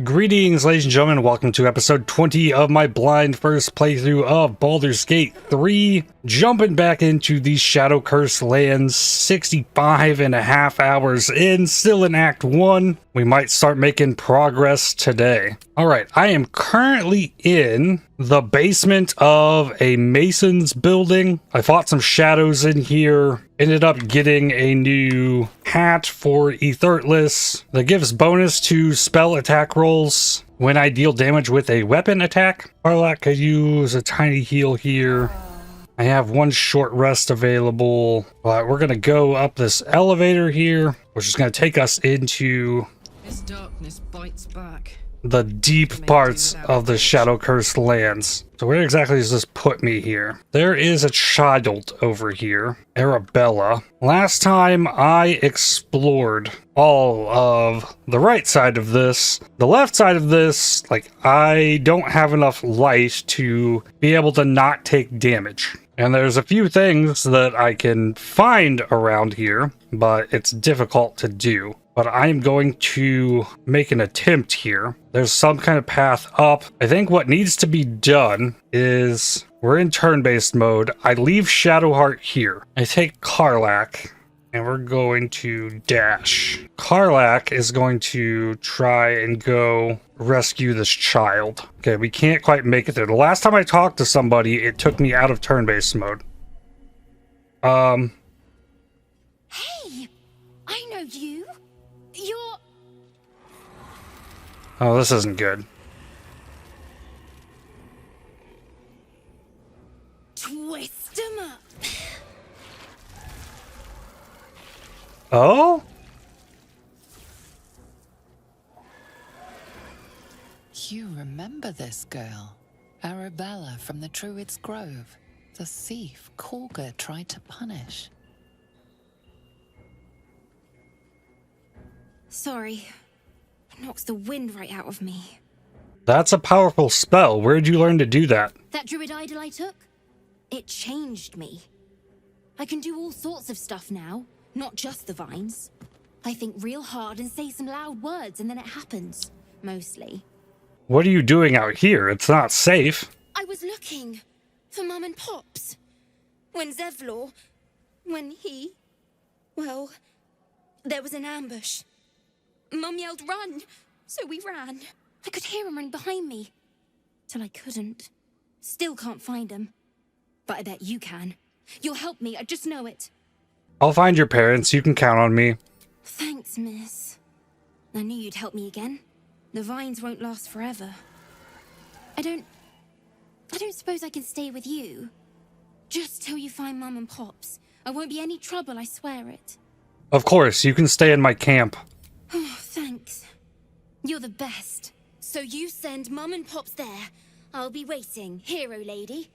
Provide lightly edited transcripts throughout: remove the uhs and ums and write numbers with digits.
Greetings, ladies and gentlemen. Welcome to episode 20 of my blind first playthrough of Baldur's Gate 3. Jumping back into these Shadow Cursed lands, 65 and a half hours in, still in Act 1. We might start making progress today. Alright, I am currently in the basement of a mason's building. I fought some shadows in here. Ended up getting a new hat for Ethertless that gives bonus to spell attack rolls when I deal damage with a weapon attack. Karlach could use a tiny heal here. I have one short rest available, but we're gonna go up this elevator here, which is gonna take us into this darkness bites back. The deep parts of the Shadow Cursed lands. So where exactly does this put me here? There is a child over here, Arabella. Last time I explored all of the right side of this. The left side of this, like, I don't have enough light to be able to not take damage. And there's a few things that I can find around here, but it's difficult to do. But I'm going to make an attempt here. There's some kind of path up. I think what needs to be done is we're in turn-based mode. I leave Shadowheart here. I take Karlach and we're going to dash. Karlach is going to try and go rescue this child. Okay, we can't quite make it there. The last time I talked to somebody, it took me out of turn-based mode. Hey, I know you. You're... Oh, this isn't good. Twist 'em up. Oh? You remember this girl, Arabella from the Druid's Grove, the thief Korga tried to punish. Sorry. It knocks the wind right out of me. That's a powerful spell. Where'd you learn to do that? That druid idol I took? It changed me. I can do all sorts of stuff now, not just the vines. I think real hard and say some loud words and then it happens. Mostly. What are you doing out here? It's not safe. I was looking for Mum and Pops. When Zevlor... Well, there was an ambush. Mum yelled, "Run!" So we ran. I could hear him running behind me. Till I couldn't. Still can't find him. But I bet you can. You'll help me, I just know it. I'll find your parents. You can count on me. Thanks, miss. I knew you'd help me again. The vines won't last forever. I don't suppose I can stay with you. Just till you find Mum and Pops. I won't be any trouble, I swear it. Of course, you can stay in my camp. Oh, thanks. You're the best. So you send Mum and Pops there. I'll be waiting, hero lady.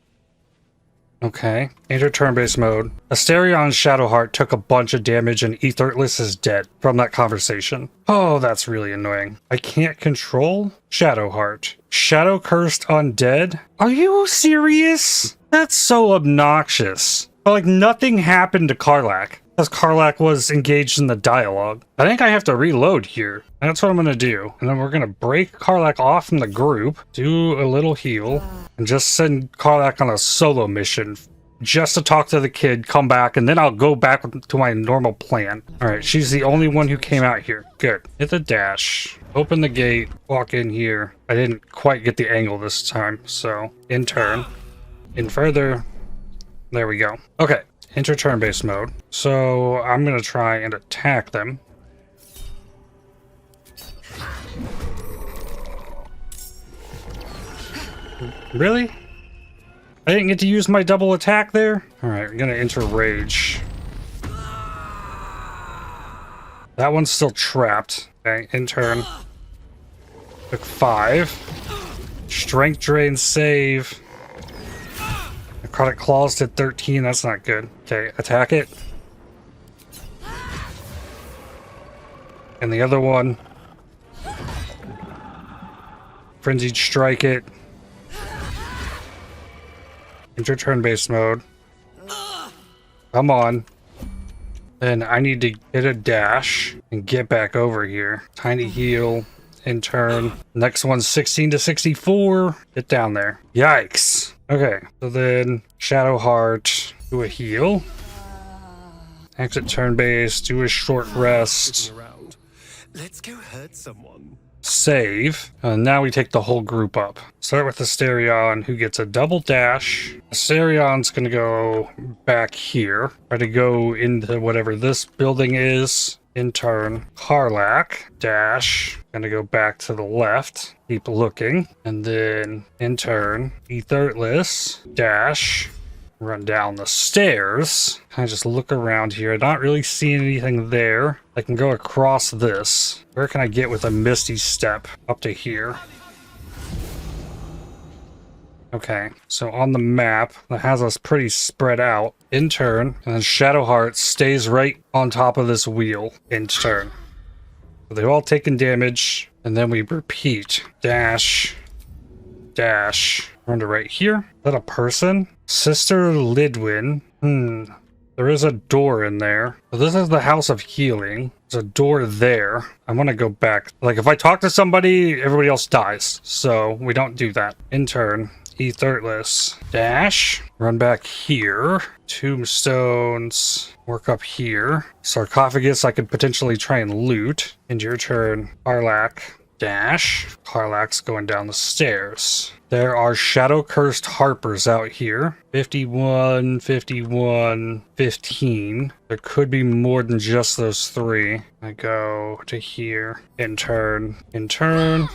Okay. Enter turn-based mode. Astarion's Shadowheart took a bunch of damage and Ethertless is dead from that conversation. Oh, that's really annoying. I can't control Shadowheart. Shadow Cursed Undead? Are you serious? That's so obnoxious. But, like, nothing happened to Karlach. Because Karlach was engaged in the dialogue. I think I have to reload here. That's what I'm gonna do. And then we're gonna break Karlach off from the group, do a little heal, and just send Karlach on a solo mission just to talk to the kid, come back, and then I'll go back to my normal plan. Alright, she's the only one who came out here. Good. Hit the dash. Open the gate. Walk in here. I didn't quite get the angle this time, so in turn. In further. There we go. Okay. Enter turn-based mode. So I'm gonna try and attack them. Really? I didn't get to use my double attack there? Alright, I'm gonna enter rage. That one's still trapped. Okay, in turn. Took 5. Strength drain save. Necrotic Claws did 13, that's not good. Okay, attack it. And the other one. Frenzied Strike it. Enter turn-based mode. Come on. Then I need to get a dash and get back over here. Tiny heal. in turn. Next one's 16 to 64. Get down there. Yikes. Okay, so then Shadowheart, do a heal. Exit turn base, do a short rest. Let's go hurt someone. Save. And now we take the whole group up. Start with Asterion, who gets a double dash. Asterion's gonna go back here. Try to go into whatever this building is. In turn, Karlak, dash. Gonna go back to the left. Keep looking. And then, in turn, Ethertless, dash. Run down the stairs. Kind of just look around here. Not really seeing anything there. I can go across this. Where can I get with a Misty Step? Up to here. Okay, so on the map, that has us pretty spread out. In turn, and then Shadowheart stays right on top of this wheel. In turn. So they've all taken damage, and then we repeat. Dash. Dash. Run to right here. Is that a person? Sister Lidwin. There is a door in there. So this is the House of Healing. There's a door there. I want to go back. Like, if I talk to somebody, everybody else dies. So we don't do that. In turn, Ethertless. Dash. Run back here. Tombstones. Work up here. Sarcophagus I could potentially try and loot. End your turn. Karlak. Dash. Karlak's going down the stairs. There are shadow cursed harpers out here. 51, 51, 15. There could be more than just those three. I go to here. In turn. In turn.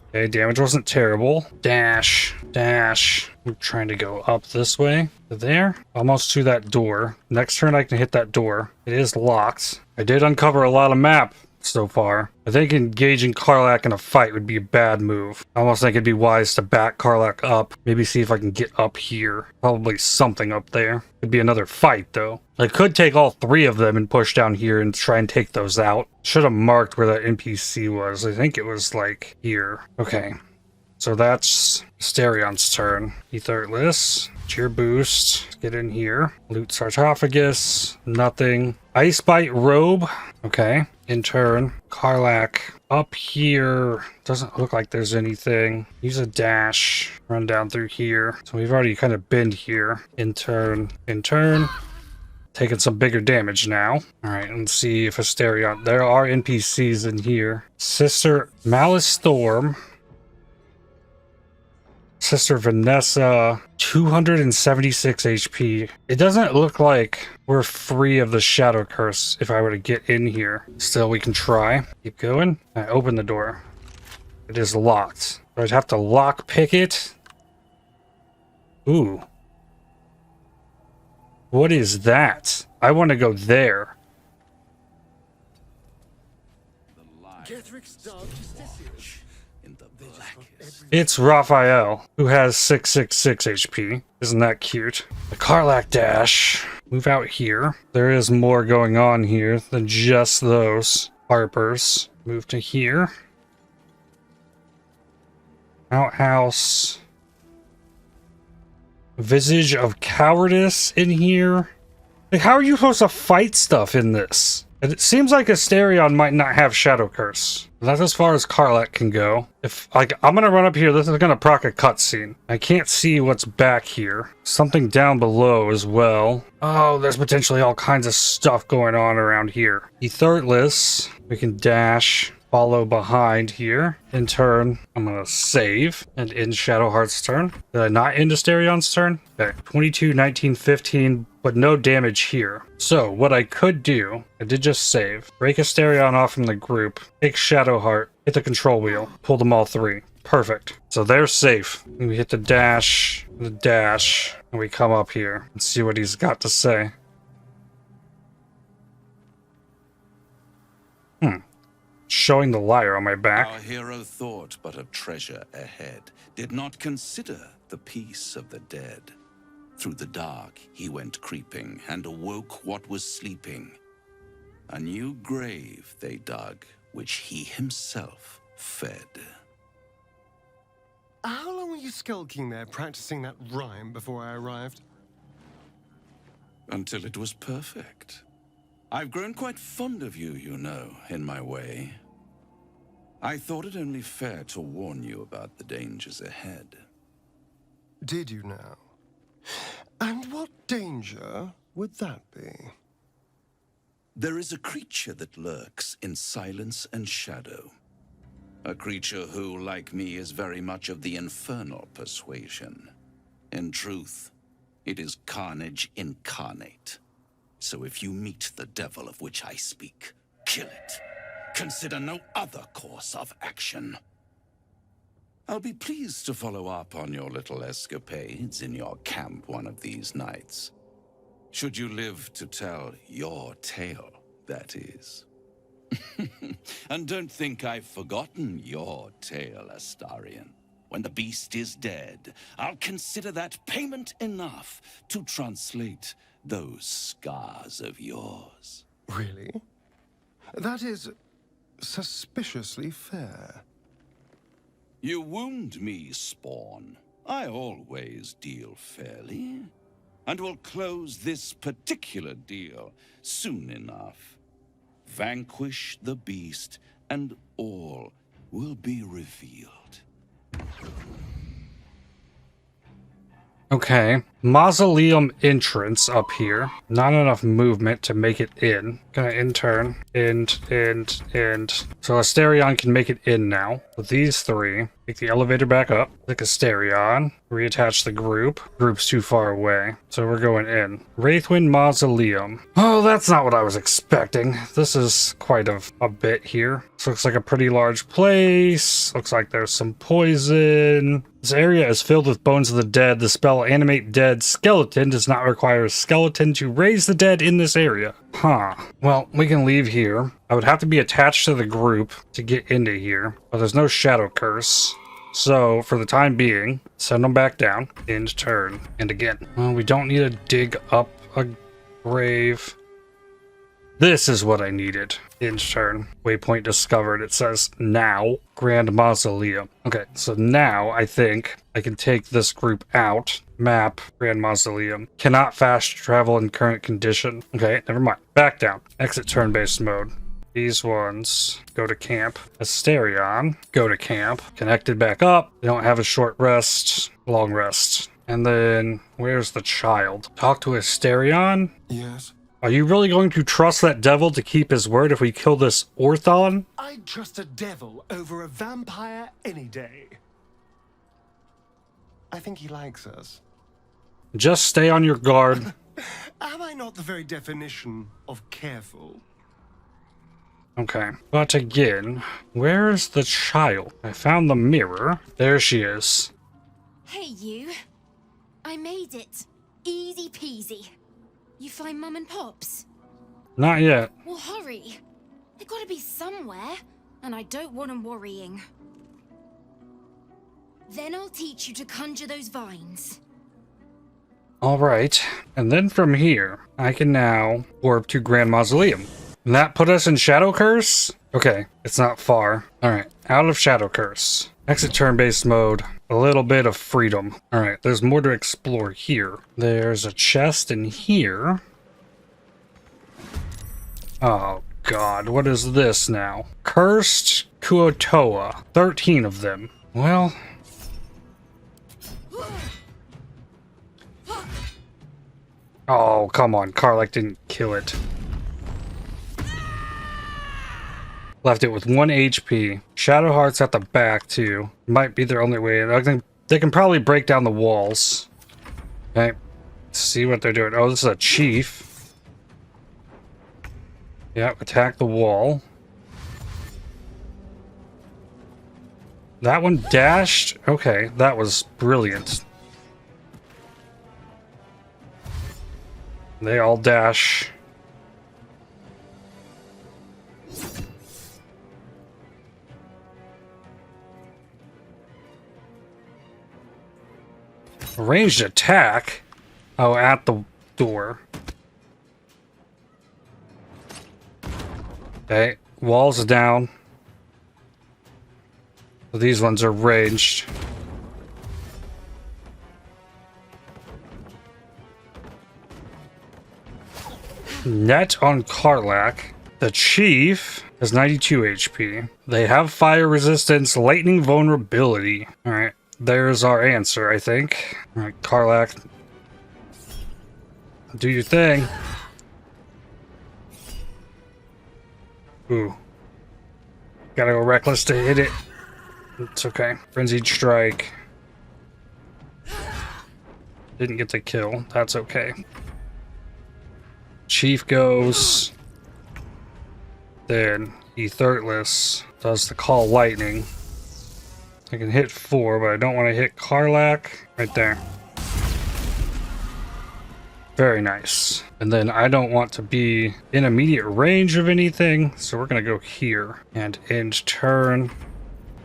Okay, damage wasn't terrible. Dash. Dash. I'm trying to go up this way. To there. Almost to that door. Next turn I can hit that door. It is locked. I did uncover a lot of map so far. I think engaging Karlak in a fight would be a bad move. I almost think it'd be wise to back Karlak up. Maybe see if I can get up here. Probably something up there. Could be another fight though. I could take all three of them and push down here and try and take those out. Should have marked where that NPC was. I think it was like here. Okay. So that's Asterion's turn. Ethertless. Cheer boost. Get in here. Loot Sarcophagus. Nothing. Ice Bite Robe. Okay. In turn, Karlak up here. Doesn't look like there's anything. Use a dash. Run down through here. So we've already kind of been here. In turn. In turn. Taking some bigger damage now. Alright, let's see if Asterion. There are NPCs in here. Sister Malice Storm. Sister Vanessa, 276 HP. It doesn't look like we're free of the Shadow Curse if I were to get in here. Still, we can try. Keep going. I open the door. It is locked. I'd have to lock pick it. Ooh. What is that? I want to go there. It's Raphael, who has 666 HP. Isn't that cute? The Karlak dash. Move out here. There is more going on here than just those harpers. Move to here. Outhouse. Visage of Cowardice in here. Like, how are you supposed to fight stuff in this? And it seems like Asterion might not have Shadow Curse. That's as far as Karlak can go. If, like, I'm gonna run up here, this is gonna proc a cutscene. I can't see what's back here. Something down below as well. Oh, there's potentially all kinds of stuff going on around here. Ethertless. We can dash. Follow behind here. In turn, I'm gonna save and end Shadowheart's turn. Did I not end Asterion's turn? Okay, 22, 19, 15, but no damage here. So what I could do, I did just save. Break Asterion off from the group. Take Shadowheart. Hit the control wheel. Pull them all three. Perfect. So they're safe. And we hit the dash, and we come up here and see what he's got to say. Showing the lyre on my back. Our hero thought but of treasure ahead, did not consider the peace of the dead. Through the dark he went creeping, and awoke what was sleeping. A new grave they dug, which he himself fed. How long were you skulking there, practicing that rhyme before I arrived? Until it was perfect. I've grown quite fond of you, you know, in my way. I thought it only fair to warn you about the dangers ahead. Did you now? And what danger would that be? There is a creature that lurks in silence and shadow. A creature who, like me, is very much of the infernal persuasion. In truth, it is carnage incarnate. So if you meet the devil of which I speak, kill it. Consider no other course of action. I'll be pleased to follow up on your little escapades in your camp one of these nights. Should you live to tell your tale, that is. And don't think I've forgotten your tale, Astarion. When the beast is dead, I'll consider that payment enough to translate those scars of yours. Really? That is suspiciously fair. You wound me, Spawn. I always deal fairly. And will close this particular deal soon enough. Vanquish the beast, and all will be revealed. Okay, mausoleum entrance up here. Not enough movement to make it in. Gonna intern, end. So Asterion can make it in now. With these three, take the elevator back up. Click Asterion, reattach the group. Group's too far away, so we're going in. Wraithwind Mausoleum. Oh, that's not what I was expecting. This is quite a bit here. This looks like a pretty large place. Looks like there's some poison. This area is filled with bones of the dead. The spell Animate Dead Skeleton does not require a skeleton to raise the dead in this area. Huh. Well, we can leave here. I would have to be attached to the group to get into here, but there's no shadow curse. So, for the time being, send them back down. End turn. And again. Well, we don't need to dig up a grave. This is what I needed. End turn. Waypoint discovered. It says now. Grand Mausoleum. Okay, so now I think I can take this group out. Map. Grand Mausoleum. Cannot fast travel in current condition. Okay, never mind. Back down. Exit turn-based mode. These ones go to camp. Asterion, go to camp. Connected back up. They don't have a short rest, long rest. And then, where's the child? Talk to Asterion? Yes? Are you really going to trust that devil to keep his word if we kill this Orthon? I'd trust a devil over a vampire any day. I think he likes us. Just stay on your guard. Am I not the very definition of careful? Okay, but again, where's the child? I found the mirror. There she is. Hey, you. I made it. Easy peasy. You find Mum and Pops? Not yet. Well, hurry. They've got to be somewhere, and I don't want them worrying. Then I'll teach you to conjure those vines. Alright, and then from here, I can now warp to Grand Mausoleum. And that put us in Shadow Curse? Okay, it's not far. Alright, out of Shadow Curse. Exit turn-based mode. A little bit of freedom. Alright, there's more to explore here. There's a chest in here. Oh god, what is this now? Cursed Kuotoa. 13 of them. Well... Oh, come on. Karlach didn't kill it. Left it with 1 HP. Shadowheart's at the back, too. Might be their only way in. I think they can probably break down the walls. Okay. See what they're doing. Oh, this is a chief. Yep, attack the wall. That one dashed? Okay, that was brilliant. They all dash. Ranged attack? Oh, at the door. Okay, walls down. So these ones are ranged. Net on Karlach. The chief has 92 HP. They have fire resistance, lightning vulnerability. Alright, there's our answer, I think. Alright, Karlach. Do your thing. Ooh. Gotta go reckless to hit it. It's okay. Frenzied strike. Didn't get the kill. That's okay. Chief goes. Then Ethertless does the call lightning. I can hit 4, but I don't want to hit Karlach. Right there. Very nice. And then I don't want to be in immediate range of anything, so we're going to go here and end turn.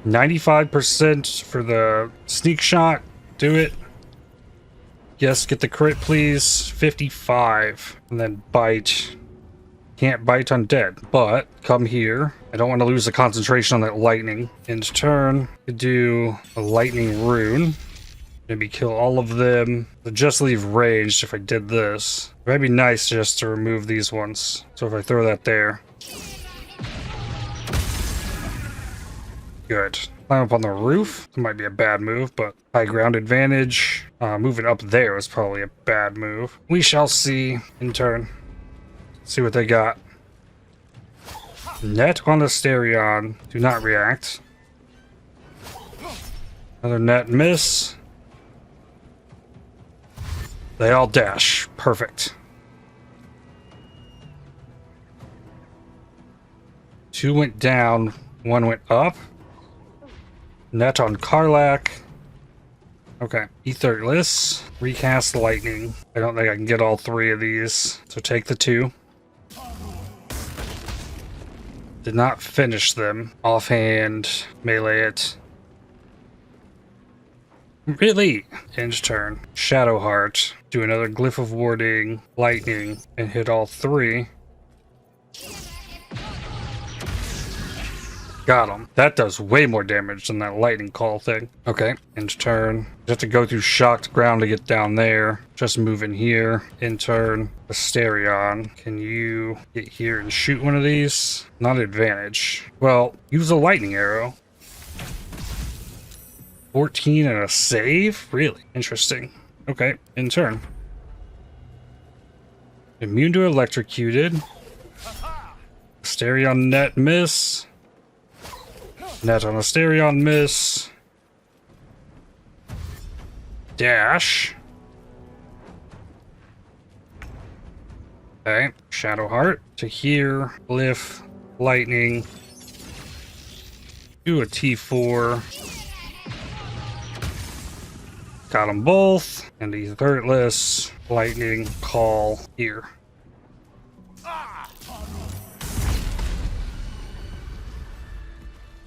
95% for the sneak shot. Do it. Yes, get the crit, please. 55. And then bite. Can't bite undead, but come here. I don't want to lose the concentration on that lightning. End turn. Could do a lightning rune. Maybe kill all of them. But just leave ranged if I did this. It might be nice just to remove these ones. So if I throw that there. Good. Climb up on the roof. That might be a bad move, but high ground advantage. Moving up there was probably a bad move. We shall see in turn. See what they got. Net on Asterion. Do not react. Another net miss. They all dash. Perfect. 2 went down. 1 went up. Net on Karlach. Okay. Ethertless. Recast lightning. I don't think I can get all 3 of these. So take the 2. Did not finish them. Offhand. Melee it. Really? End turn. Shadowheart. Do another Glyph of Warding. Lightning. And hit all 3. Got him. That does way more damage than that lightning call thing. Okay. End turn. You have to go through shocked ground to get down there. Just move in here. End turn. Asterion. Can you get here and shoot one of these? Not advantage. Well, use a lightning arrow. 14 and a save? Really? Interesting. Okay, in turn. Immune to electrocuted. Asterion net miss. Net on Asterion miss. Dash. Okay, Shadowheart to here. Glyph. Lightning. Do a T4. Got them both. And the Ethertless lightning call here.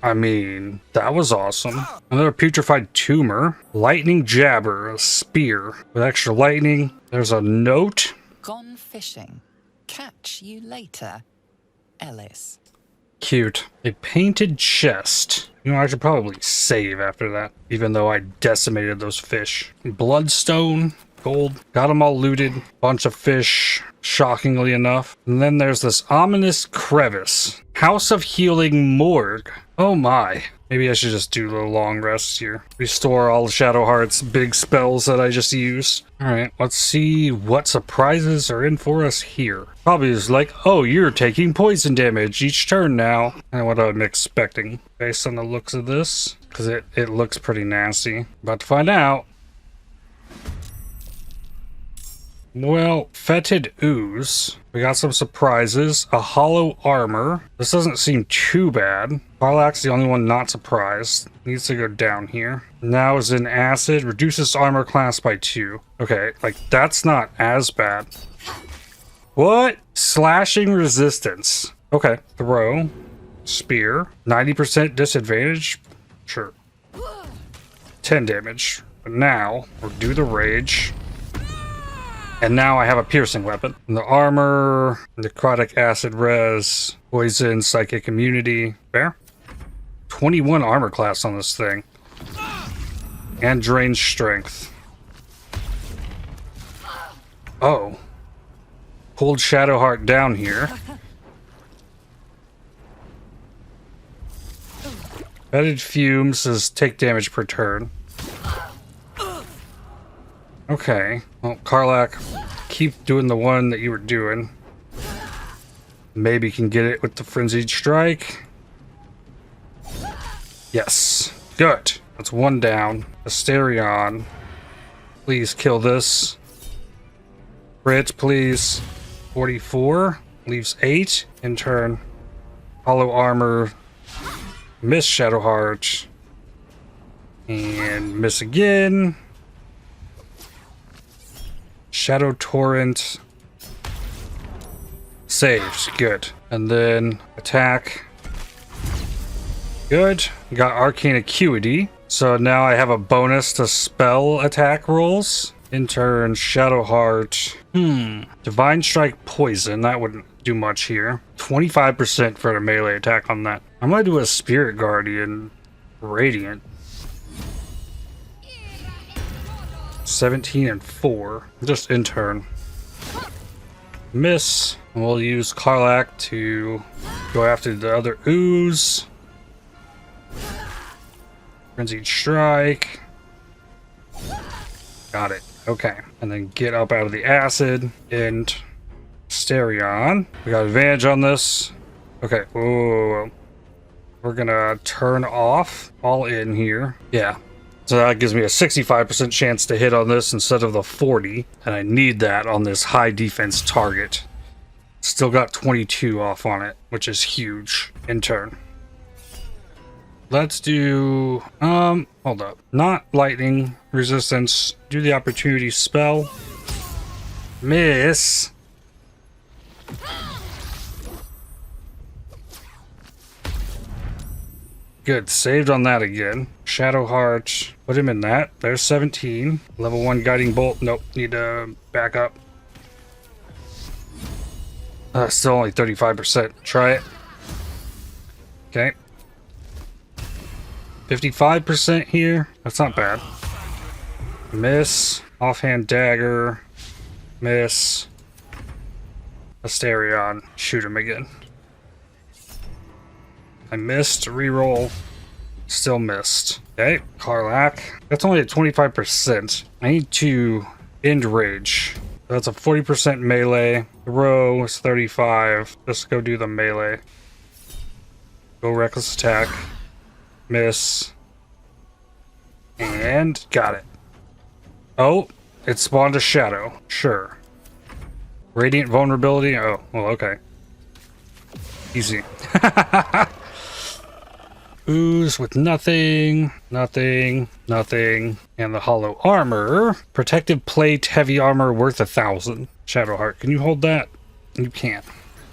I mean, that was awesome. Another putrefied tumor. Lightning jabber, a spear with extra lightning. There's a note. Gone fishing. Catch you later, Ellis. Cute. A painted chest. You know, I should probably save after that, even though I decimated those fish. Bloodstone, gold. Got them all looted. Bunch of fish, shockingly enough. And then there's this ominous crevice. House of Healing Morgue. Oh my. Maybe I should just do a long rest here. Restore all Shadowheart's big spells that I just used. Alright, let's see what surprises are in for us here. Probably is like, oh, you're taking poison damage each turn now. And what I'm expecting based on the looks of this. Because it looks pretty nasty. About to find out. Well, fetid ooze. We got some surprises. A hollow armor. This doesn't seem too bad. Karlach's the only one not surprised. Needs to go down here. Now is in acid. Reduces armor class by 2. Okay, like that's not as bad. What? Slashing resistance. Okay, throw. Spear. 90% disadvantage. Sure. 10 damage. But now, we'll do the rage. And now I have a piercing weapon. And the armor, necrotic acid res, poison, psychic immunity. Fair. 21 armor class on this thing. And drain strength. Oh. Pulled Shadowheart down here. Fetid Fume says take damage per turn. Okay. Well, Karlach, keep doing the one that you were doing. Maybe can get it with the Frenzied Strike. Yes. Good. That's one down. Asterion. Please kill this. Crit, please. 44. Leaves 8. In turn. Hollow Armor. Miss Shadowheart. And miss again. Shadow Torrent. Saved. Good. And then attack. Good. Got Arcane Acuity. So now I have a bonus to spell attack rolls. In turn, Shadowheart. Divine Strike Poison. That wouldn't do much here. 25% for a melee attack on that. I'm gonna do a Spirit Guardian Radiant. 17 and 4. Just in turn. Miss. And we'll use Karlach to go after the other ooze. Frenzied Strike. Got it. Okay. And then get up out of the acid. And Asterion. We got advantage on this. Okay. Whoa. We're gonna turn off all in here. Yeah. So that gives me a 65% chance to hit on this instead of the 40. And I need that on this high defense target. Still got 22 off on it, which is huge. In turn. Let's do, hold up. Not lightning resistance. Do the opportunity spell. Miss. Good, saved on that again. Shadowheart, put him in that. There's 17. Level 1 Guiding Bolt. Nope, need to back up. Still only 35%. Try it. Okay. 55% here. That's not bad. Miss. Offhand dagger. Miss. Asterion. Shoot him again. I missed. Reroll. Still missed. Okay. Karlach. That's only at 25%. I need to end rage. That's a 40% melee. Throw is 35. Just go do the melee. Go reckless attack. Miss. And got it. Oh, it spawned a shadow. Sure. Radiant vulnerability. Oh, well, okay. Easy. Ooze with nothing, nothing, nothing. And the hollow armor. Protective plate, heavy armor worth 1,000. Shadowheart, can you hold that? You can't.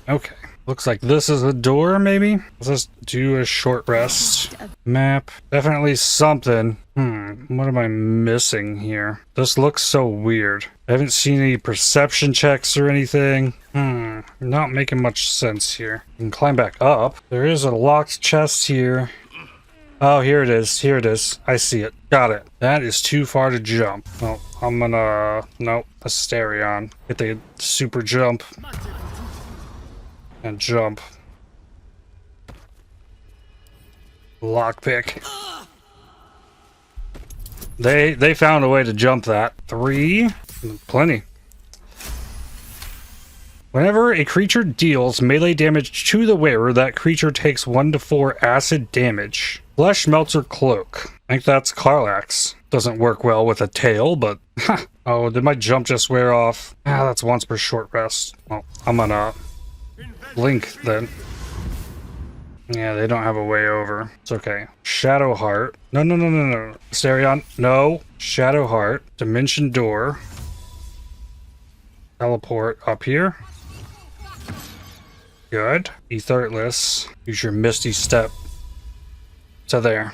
Okay. Looks like this is a door, maybe? Let's just do a short rest. Map. Definitely something. What am I missing here? This looks so weird. I haven't seen any perception checks or anything. Not making much sense here. You can climb back up. There is a locked chest here. Oh, here it is. Here it is. I see it. Got it. That is too far to jump. Well, I'm gonna... Nope. Asterion. Get the super jump. And jump. Lockpick. They found a way to jump that. 3. Plenty. Whenever a creature deals melee damage to the wearer, that creature takes 1 to 4 acid damage. Flesh melts her cloak. I think that's Karlach's. Doesn't work well with a tail, but... Oh, did my jump just wear off? Ah, that's once per short rest. Well, I'm gonna... blink then. Yeah, they don't have a way over. It's okay. Shadowheart. No. Asterion. No. Shadowheart. Dimension door. Teleport up here. Good. Etherless. Use your Misty Step to there.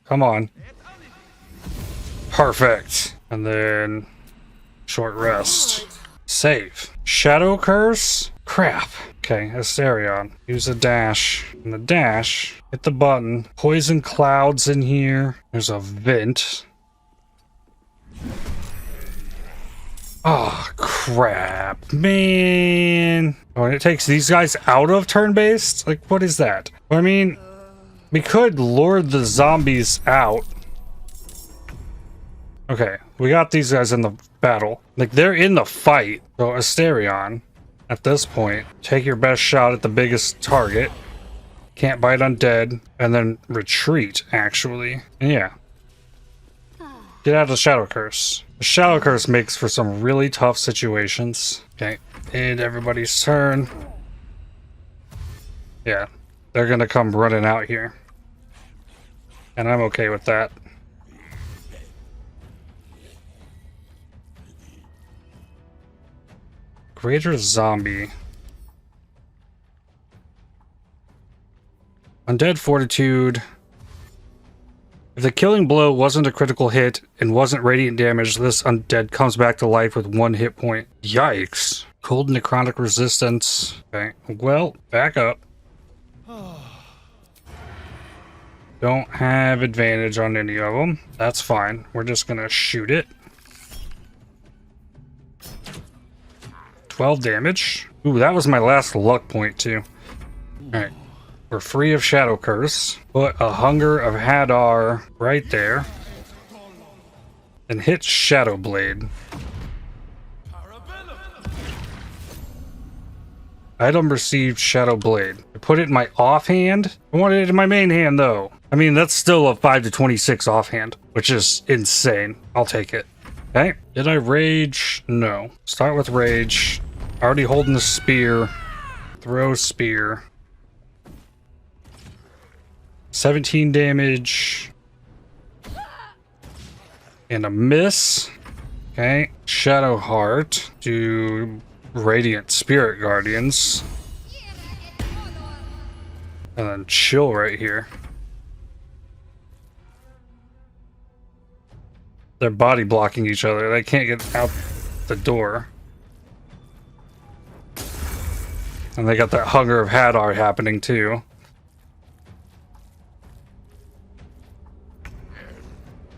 Come on. Perfect. And then short rest. Save. Shadow Curse? Crap. Okay, Asterion. Use a dash. And the dash, hit the button. Poison clouds in here. There's a vent. Oh, crap. Man. Oh, and it takes these guys out of turn-based? Like, what is that? I mean, we could lure the zombies out. Okay, we got these guys in the battle. Like, they're in the fight. So, Asterion, at this point, take your best shot at the biggest target. Can't bite undead. And then retreat, actually. And yeah. Get out of the Shadow Curse. The Shadow Curse makes for some really tough situations. Okay, end everybody's turn. Yeah, they're gonna come running out here. And I'm okay with that. Greater Zombie. Undead Fortitude. If the killing blow wasn't a critical hit and wasn't radiant damage, this undead comes back to life with 1 hit point. Yikes. Cold necrotic resistance. Okay, well, back up. Don't have advantage on any of them. That's fine. We're just gonna shoot it. 12 damage. Ooh, that was my last luck point too. Alright. We're free of Shadow Curse. Put a Hunger of Hadar right there. And hit Shadow Blade. Item received Shadow Blade. I put it in my offhand. I wanted it in my main hand though. I mean, that's still a 5 to 26 offhand, which is insane. I'll take it. Okay. Did I rage? No. Start with rage. Already holding the spear. Throw spear. 17 damage. And a miss. Okay. Shadow Heart. Do Radiant Spirit Guardians. And then chill right here. They're body blocking each other. They can't get out the door. And they got that Hunger of Hadar happening too.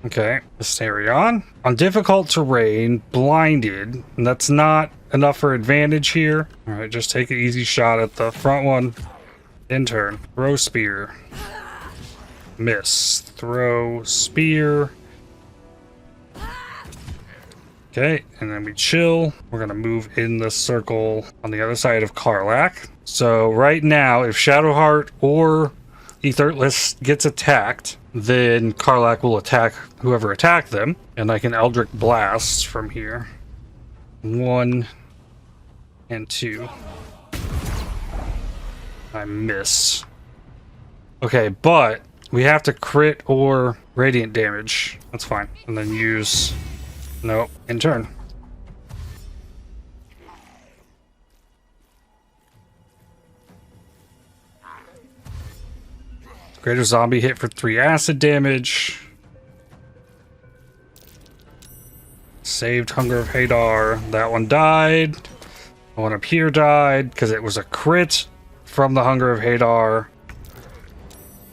Okay, Asterion. On difficult terrain, blinded. And that's not enough for advantage here. Alright, just take an easy shot at the front one. In turn. Throw spear. Miss. Throw spear. Okay, and then we chill. We're gonna move in the circle on the other side of Karlach. So right now, if Shadowheart or Aetherless gets attacked, then Karlach will attack whoever attacked them, and I can Eldritch Blast from here. 1 and 2. I miss. Okay, but we have to crit or radiant damage. That's fine. And then use... Nope, in turn. Greater Zombie hit for 3 acid damage. Saved Hunger of Hadar. That one died. The one up here died because it was a crit from the Hunger of Hadar.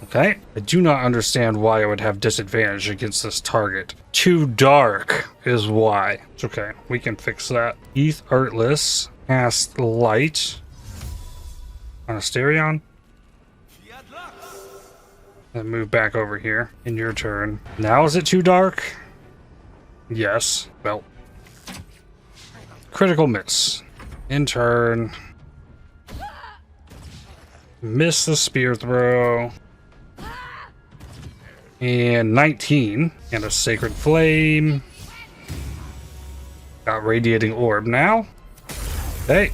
Okay. I do not understand why I would have disadvantage against this target. Too dark is why. It's okay. We can fix that. Aetherless. Cast Light on Asterion. Then move back over here in your turn. Now is it too dark? Yes. Well. Critical miss. In turn. Miss the spear throw. And 19. And a Sacred Flame. Got Radiating Orb now. Okay.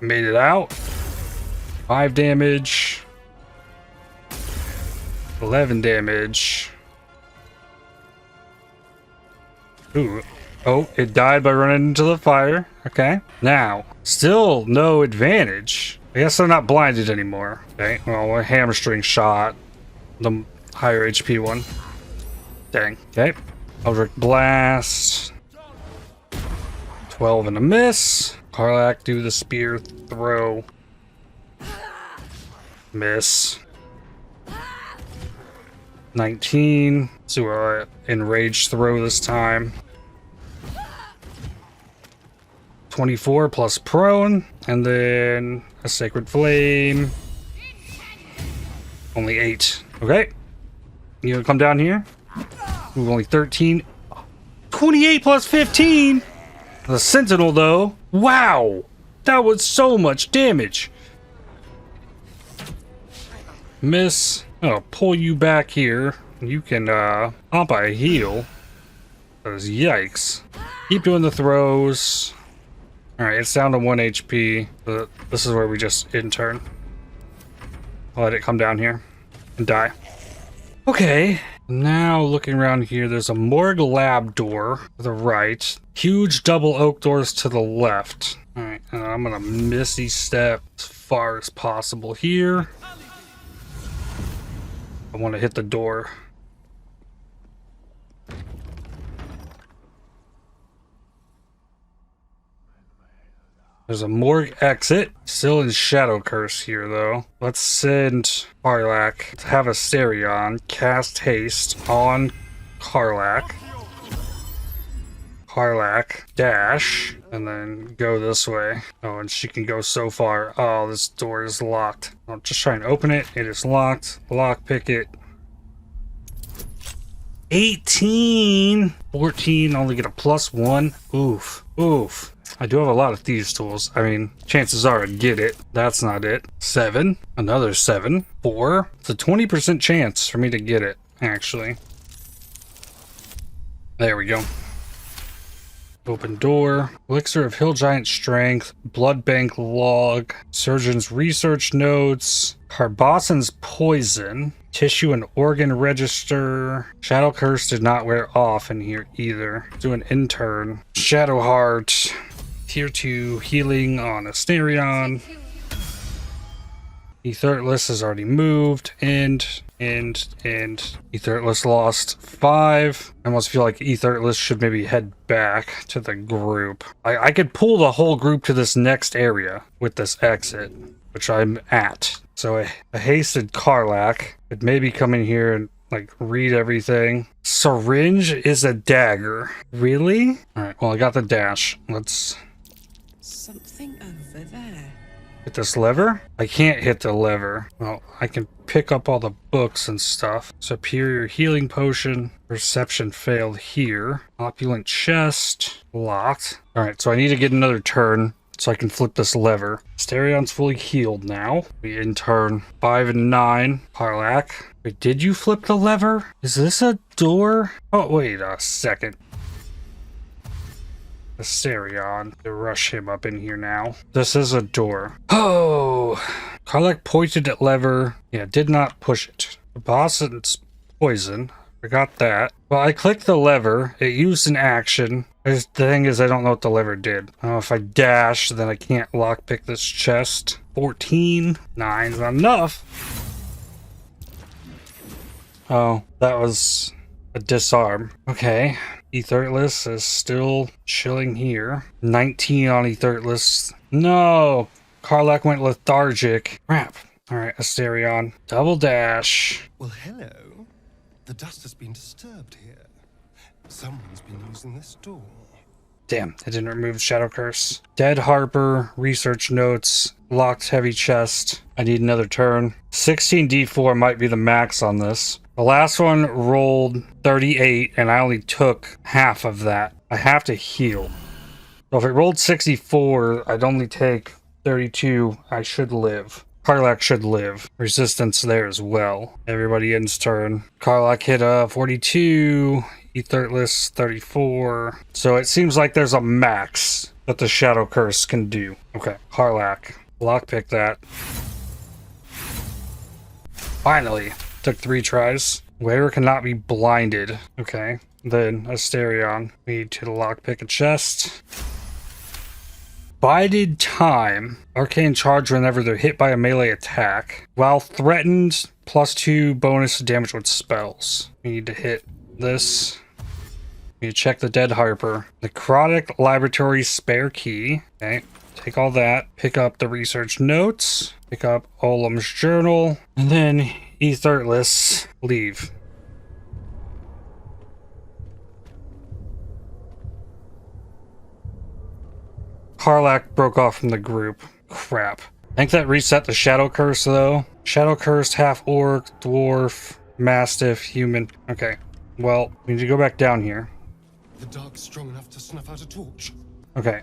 Made it out. 5 damage. 11 damage. Ooh. Oh, it died by running into the fire. Okay. Now, still no advantage. I guess they're not blinded anymore. Okay. Well, a hamstring shot. The higher HP one. Dang. Okay. Eldritch Blast. 12 and a miss. Karlach, do the spear throw. Miss. 19. So enraged throw this time. 24 plus prone, and then a sacred flame. Only 8. Okay. You gonna come down here? Ooh, only 13. 28 plus 15! The Sentinel, though. Wow! That was so much damage. Miss. I'll pull you back here. You can, pop a heal. Those yikes. Keep doing the throws. Alright, it's down to 1 HP. But this is where we just intern. I'll let it come down here and die. Okay. Now looking around here, there's a morgue lab door to the right. Huge double oak doors to the left. Alright, and I'm gonna missy step as far as possible here. I want to hit the door. There's a morgue exit. Still in Shadow Curse here, though. Let's send Karlach to have Asterion cast haste on Karlach. Karlach dash, and then go this way. Oh, and she can go so far. Oh, this door is locked. I'll just try and open it. It is locked. Lockpick it. 18! 14, only get a +1. Oof. Oof. I do have a lot of thieves tools. I mean, chances are I'd get it. That's not it. 7. Another 7. 4. It's a 20% chance for me to get it, actually. There we go. Open door. Elixir of Hill Giant Strength. Blood Bank Log. Surgeon's Research Notes. Carbossen's Poison. Tissue and Organ Register. Shadow Curse did not wear off in here either. Do an intern. Shadow Heart. Tier 2 healing on Asterion. Ethertless has already moved. And Ethertless lost 5. I almost feel like Ethertless should maybe head back to the group. I could pull the whole group to this next area with this exit, which I'm at. So a hasted Karlach could maybe come in here and like read everything. Syringe is a dagger. Really? Alright, well I got the dash. Let's something over there. hit this lever? I can't hit the lever. Well, I can pick up all the books and stuff. Superior healing potion. Perception failed here. Opulent chest. Locked. Alright, so I need to get another turn so I can flip this lever. Asterion's fully healed now. We intern 5 and 9. Karlach. Wait, did you flip the lever? Is this a door? Oh, wait a second. Asterion. To rush him up in here now. This is a door. Oh! Karlach pointed at lever. Yeah, did not push it. Carbossen's Poison. Forgot that. Well, I clicked the lever. It used an action. The thing is, I don't know what the lever did. Oh, if I dash, then I can't lockpick this chest. 14. 9's not enough. Oh, that was a disarm. Okay. Ethertless is still chilling here. 19 on Ethertless. No! Karlach went lethargic. Crap. Alright, Asterion. Double dash. Well, hello. The dust has been disturbed here. Someone's been using this door. Damn, it didn't remove Shadow Curse. Dead Harper, research notes, locked heavy chest. I need another turn. 16d4 might be the max on this. The last one rolled 38 and I only took half of that. I have to heal. So if it rolled 64, I'd only take 32. I should live. Karlach should live. Resistance there as well. Everybody ends turn. Karlach hit a 42. Ethertless 34. So it seems like there's a max that the Shadow Curse can do. Okay, Karlach. Lockpick that. Finally. Took 3 tries. Wearer cannot be blinded. Okay. Then Asterion. We need to lockpick a chest. Bided time. Arcane charge whenever they're hit by a melee attack. While threatened, +2 bonus to damage with spells. We need to hit this. We need to check the Dead Harper. Necrotic Laboratory spare key. Okay. Take all that. Pick up the research notes. Pick up Olam's journal. And then Ethertless. Leave. Karlach broke off from the group. Crap. I think that reset the Shadow Curse, though. Shadow Cursed, half-orc, dwarf, mastiff, human. Okay. Well, we need to go back down here. The dark's strong enough to snuff out a torch. Okay.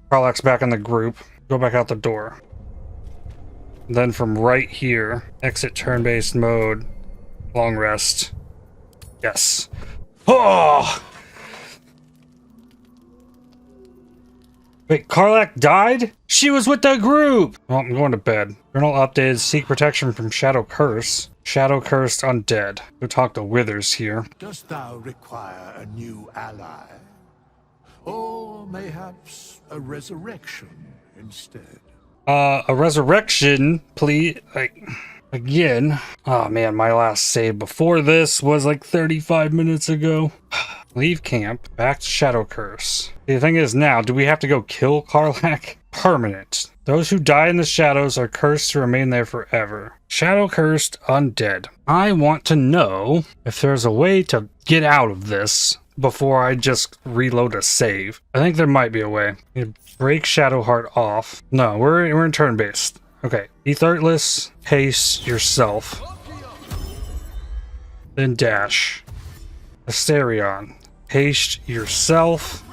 Karlach's back in the group. Go back out the door. Then from right here, exit turn-based mode. Long rest. Yes. Oh! Wait, Karlach died? She was with the group! Well, I'm going to bed. Journal updated. Seek protection from Shadow Curse. Shadow Cursed Undead. Go talk to Withers here. Dost thou require a new ally? Or mayhaps a resurrection instead? A resurrection, please. Like, again. Oh man, my last save before this was like 35 minutes ago. Leave camp. Back to Shadow Curse. The thing is now, do we have to go kill Karlach? Permanent. Those who die in the shadows are cursed to remain there forever. Shadow Cursed Undead. I want to know if there's a way to get out of this before I just reload a save. I think there might be a way. You break Shadowheart off. No, we're in turn-based. Okay. Etherless, haste yourself. Then dash. Asterion. Haste yourself.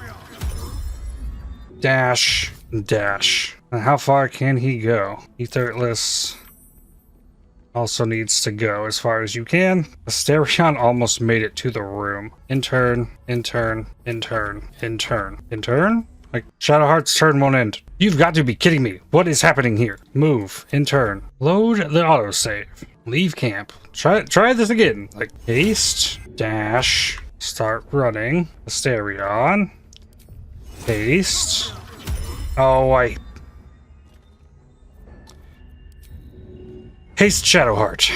Dash. Dash. And how far can he go? Etherless also needs to go as far as you can. Asterion almost made it to the room. Intern, intern, intern, intern, intern? Like, Shadowheart's turn won't end. You've got to be kidding me. What is happening here? Move. Intern. Load the autosave. Leave camp. Try this again. Like, haste. Dash. Start running. Asterion. Haste. Oh, Haste Shadowheart.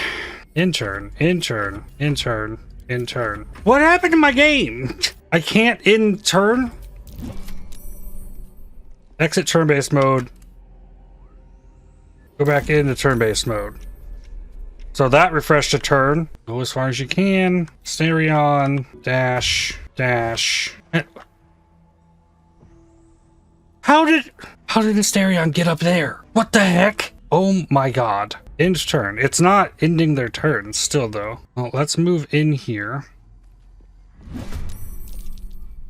Intern. Intern. Intern. Intern. What happened to my game? I can't intern? Exit turn-based mode. Go back into turn-based mode. So that refreshed a turn. Go as far as you can. Asterion. Dash. Dash. How did Asterion get up there? What the heck? Oh my god. End turn. It's not ending their turn still though. Well, let's move in here.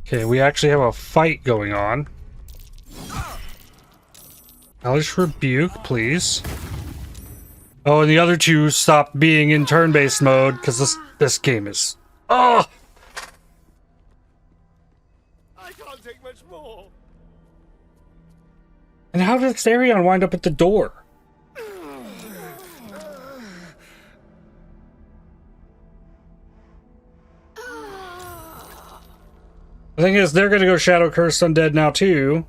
Okay, we actually have a fight going on. Hellish Rebuke, please. Oh, and the other two stopped being in turn-based mode because this game is... Oh! I can't take much more. And how did Asterion wind up at the door? The thing is, they're gonna go Shadow Curse Undead now too.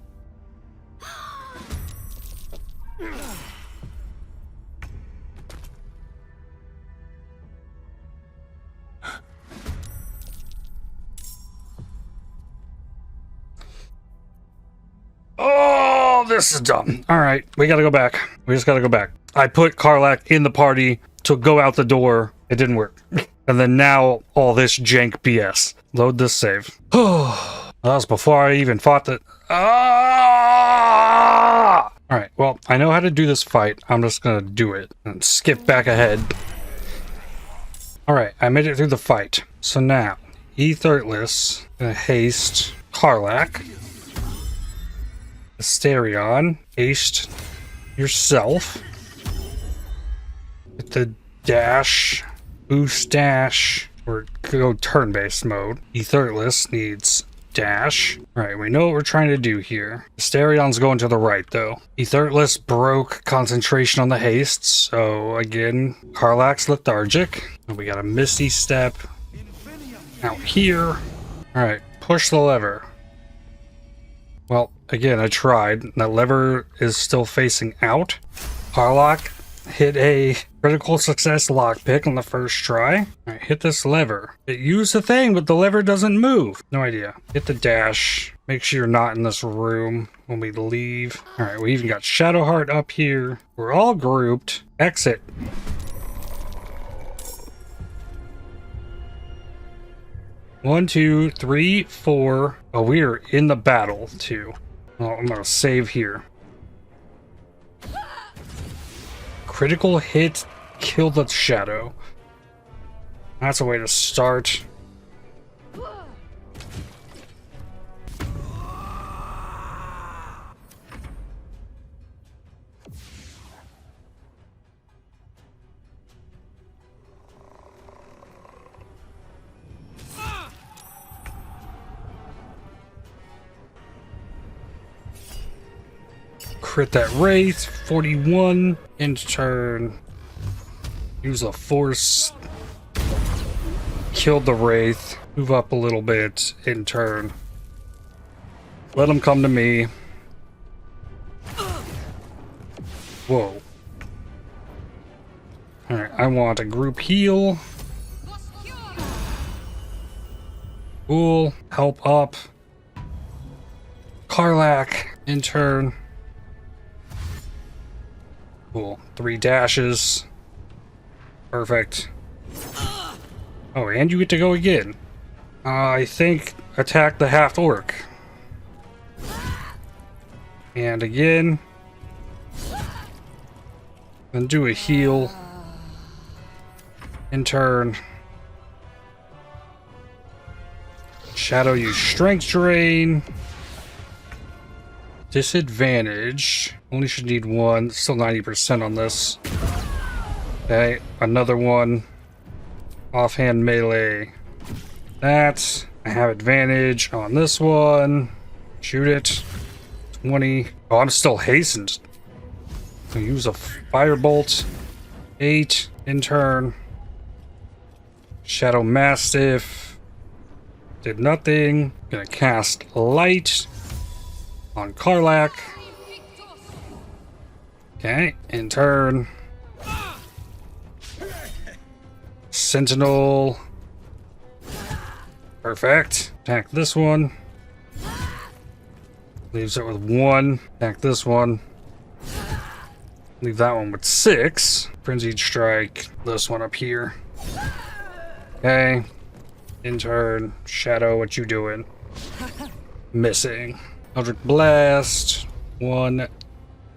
Oh, this is dumb. All right, we gotta go back. We just gotta go back. I put Karlach in the party to go out the door. It didn't work. And then now all this jank BS. Load this save. Oh, that was before I even fought the... Ah! All right, well, I know how to do this fight. I'm just gonna do it and skip back ahead. All right, I made it through the fight. So now, Etherless, gonna haste Karlach. Asterion, haste yourself. With the dash, boost dash, or go turn-based mode. Etherless needs dash. Alright, we know what we're trying to do here. Asterion's going to the right, though. Etherless broke concentration on the haste, so again, Karlach's lethargic. And we got a Misty Step out here. Alright, push the lever. Well, again, I tried. That lever is still facing out. Karlach hit a critical success lockpick on the first try. Alright, hit this lever. It used the thing, but the lever doesn't move. No idea. Hit the dash. Make sure you're not in this room when we leave. Alright, we even got Shadowheart up here. We're all grouped. Exit. One, two, three, four. Oh, we are in the battle, too. Oh, I'm gonna save here. Critical hit, kill the shadow. That's a way to start. Crit that Wraith, 41, end turn. Use a force. Killed the Wraith. Move up a little bit, end turn. Let him come to me. Whoa. Alright, I want a group heal. Cool. Help up. Karlach, in turn. Cool. 3 dashes. Perfect. Oh, and you get to go again. I think attack the half-orc. And again. Then do a heal. In turn. Shadow use strength drain. Disadvantage. Only should need 1. Still 90% on this. Okay, another one. Offhand melee. That. I have advantage on this one. Shoot it. 20. Oh, I'm still hastened. I'll use a firebolt. 8. In turn. Shadow Mastiff. Did nothing. Gonna cast Light on Karlach. Okay, in turn. Sentinel. Perfect. Attack this one. Leaves it with 1. Attack this one. Leave that one with 6. Frenzied Strike. This one up here. Okay. In turn. Shadow, what you doing? Missing. Eldritch Blast. 1,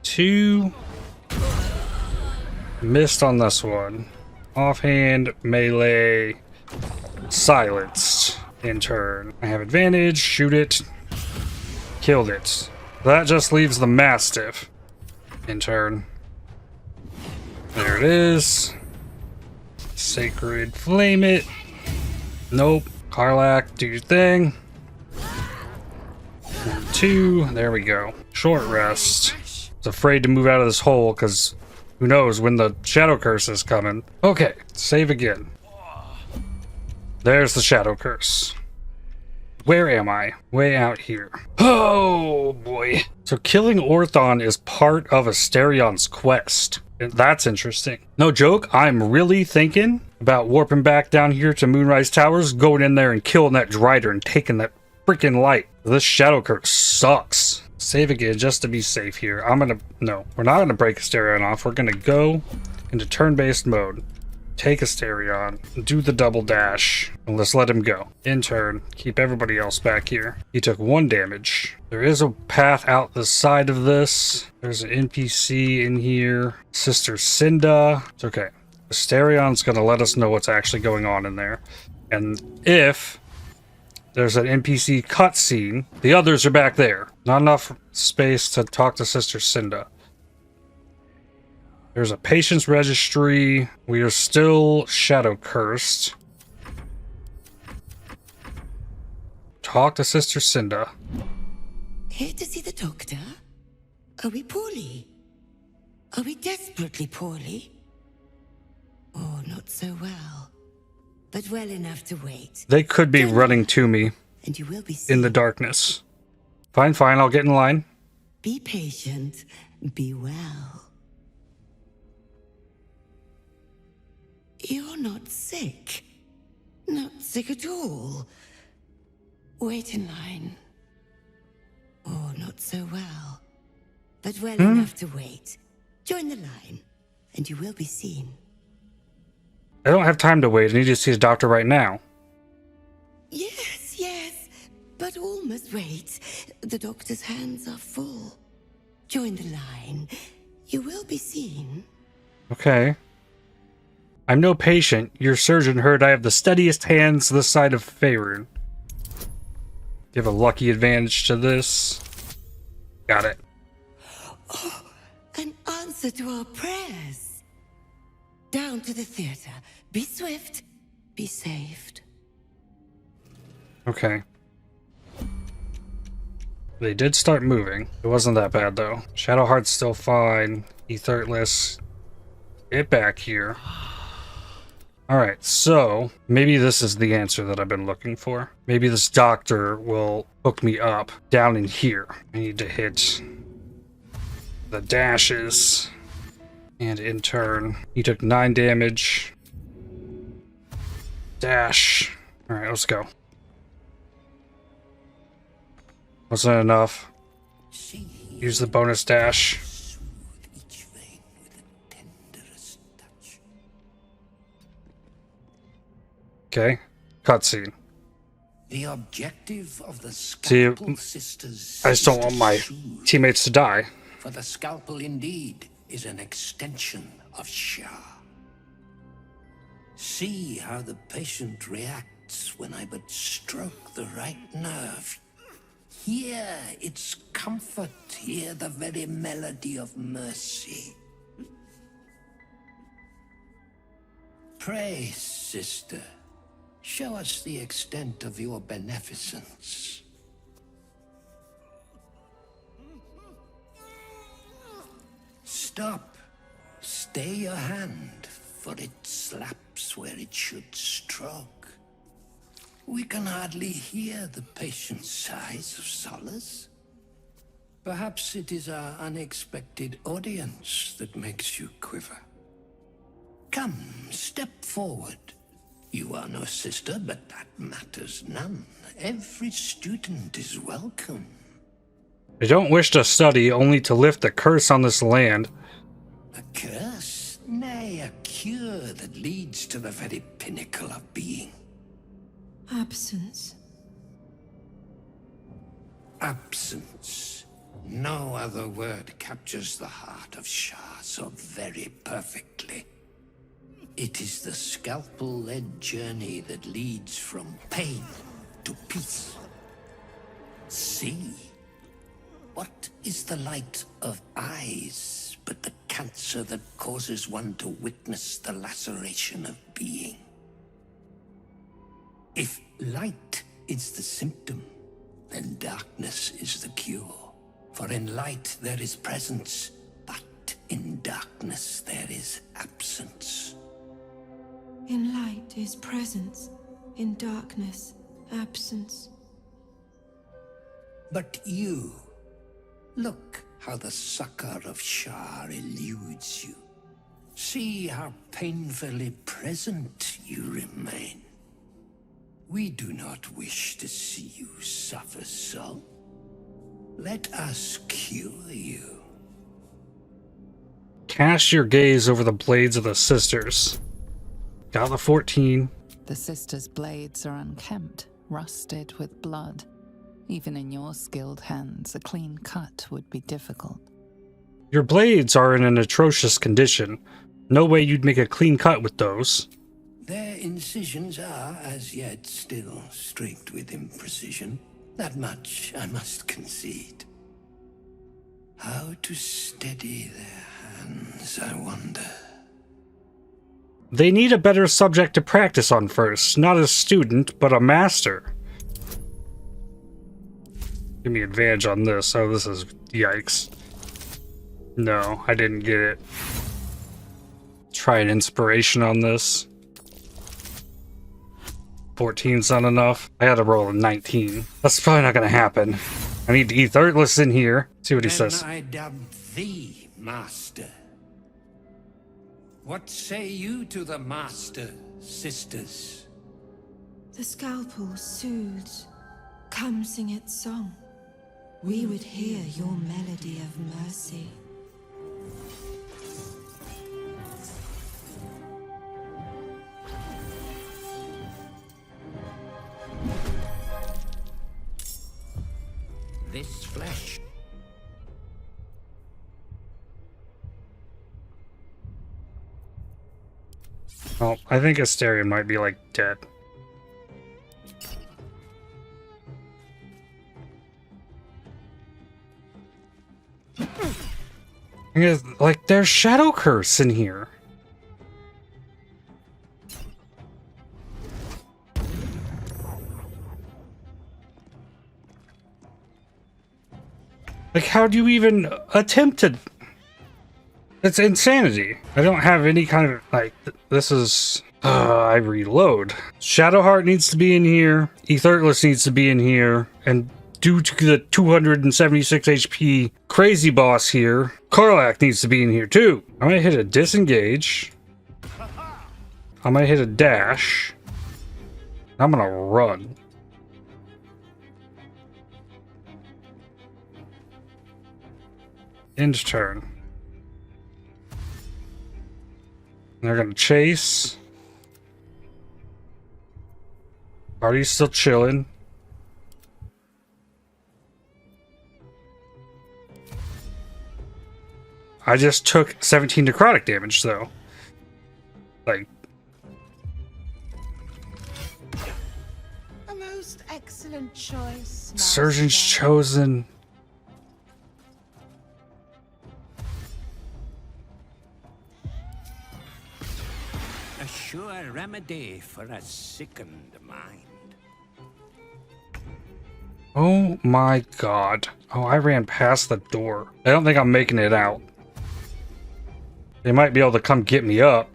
2. Missed on this one. Offhand, melee, silenced. In turn. I have advantage. Shoot it. Killed it. That just leaves the Mastiff. In turn. There it is. Sacred Flame it. Nope. Karlach, do your thing. 1, 2. There we go. Short rest. I was afraid to move out of this hole because who knows when the Shadow Curse is coming. Okay, save again. There's the Shadow Curse. Where am I? Way out here. Oh boy. So killing Orthon is part of Asterion's quest. That's interesting. No joke, I'm really thinking about warping back down here to Moonrise Towers, going in there and killing that Drider and taking that freaking light. This Shadow Curse sucks. Save again just to be safe here. No, we're not gonna break Asterion off. We're gonna go into turn-based mode. Take Asterion, do the double dash, and let's let him go. In turn, keep everybody else back here. He took 1 damage. There is a path out the side of this. There's an NPC in here. Sister Cinda. It's okay. Asterion's gonna let us know what's actually going on in there. And if there's an NPC cutscene, the others are back there. Not enough space to talk to Sister Cinda. There's a patient's registry. We are still shadow cursed. Talk to Sister Cinda. Here to see the doctor? Are we poorly? Are we desperately poorly? Oh, not so well. But well enough to wait. They could be running to me And you will be seen. in the darkness. Fine, fine, I'll get in line. Be patient. Be well. You're not sick. Not sick at all. Wait in line. Oh, not so well. But well enough to wait. Join the line, and you will be seen. I don't have time to wait. I need to see a doctor right now. Yes, yes. But But all must wait. The doctor's hands are full. Join the line. You will be seen. Okay. I'm no patient. Your surgeon heard I have the steadiest hands this side of Faerun. Give a lucky advantage to this. Got it. Oh, an answer to our prayers. Down to the theater. Be swift. Be saved. Okay. They did start moving. It wasn't that bad, though. Shadowheart's still fine. Ethertless. Get back here. Alright, so maybe this is the answer that I've been looking for. Maybe this doctor will hook me up down in here. I need to hit the dashes. And in turn, he took 9 damage. Dash. Alright, let's go. Wasn't enough. Use the bonus dash. Okay, cutscene. The objective of the See, Scalpel Sisters I just don't is want to my soothe, teammates to die. for the scalpel indeed is an extension of Shah. See how the patient reacts when I but stroke the right nerve. Hear its comfort, hear the very melody of mercy. Pray, sister, show us the extent of your beneficence. Stop. Stay your hand, for it slaps where it should stroke. We can hardly hear the patient's sighs of solace. Perhaps it is our unexpected audience that makes you quiver. Come, step forward. You are no sister, but that matters none. Every student is welcome. I don't wish to study, only to lift the curse on this land. A curse? Nay, a cure that leads to the very pinnacle of being. Absence. Absence. No other word captures the heart of Shah so very perfectly. It is the scalpel-led journey that leads from pain to peace. See, what is the light of eyes but the cancer that causes one to witness the laceration of being? If light is the symptom, then darkness is the cure. For in light there is presence, but in darkness there is absence. In light is presence, in darkness, absence. But you, look how the succor of Shah eludes you. See how painfully present you remain. We do not wish to see you suffer so. Let us cure you. Cast your gaze over the blades of the sisters. Got the 14. The sisters' blades are unkempt, rusted with blood. Even in your skilled hands, a clean cut would be difficult. Your blades are in an atrocious condition. No way you'd make a clean cut with those. Their incisions are, as yet, still streaked with imprecision. That much I must concede. How to steady their hands, I wonder. They need a better subject to practice on first. Not a student, but a master. Give me advantage on this. Oh, this is... yikes. No, I didn't get it. Try an inspiration on this. 14's not enough. I had to roll a 19. That's probably not gonna happen. I need Ethertless in here. See what he says. Then I dub thee master. What say you to the master, sisters? The scalpel soothes. Come sing its song. We would hear your melody of mercy. this flesh. Well, I think Asterion might be like dead. Like, there's Shadow Curse in here. Like, how do you even attempt to... It's insanity. I don't have any kind of, like, this is... I reload. Shadowheart needs to be in here. Aetherless needs to be in here. And due to the 276 HP crazy boss here, Karlach needs to be in here too. I might hit a disengage. I might hit a dash. I'm gonna run. End turn. And they're gonna chase. Party's still chilling. I just took 17 necrotic damage though. Like, A most excellent choice. Surgeon's Master. chosen. A sure remedy for a sickened mind. Oh my god. Oh, I ran past the door. I don't think I'm making it out. They might be able to come get me up.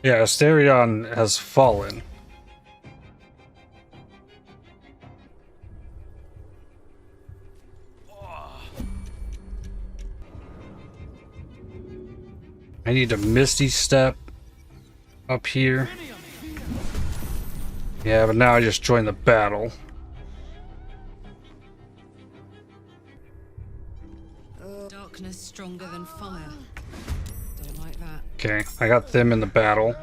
Yeah, Asterion has fallen. I need a Misty Step up here. Yeah, but now I just joined the battle. Darkness stronger than fire. Don't like that. Okay, I got them in the battle.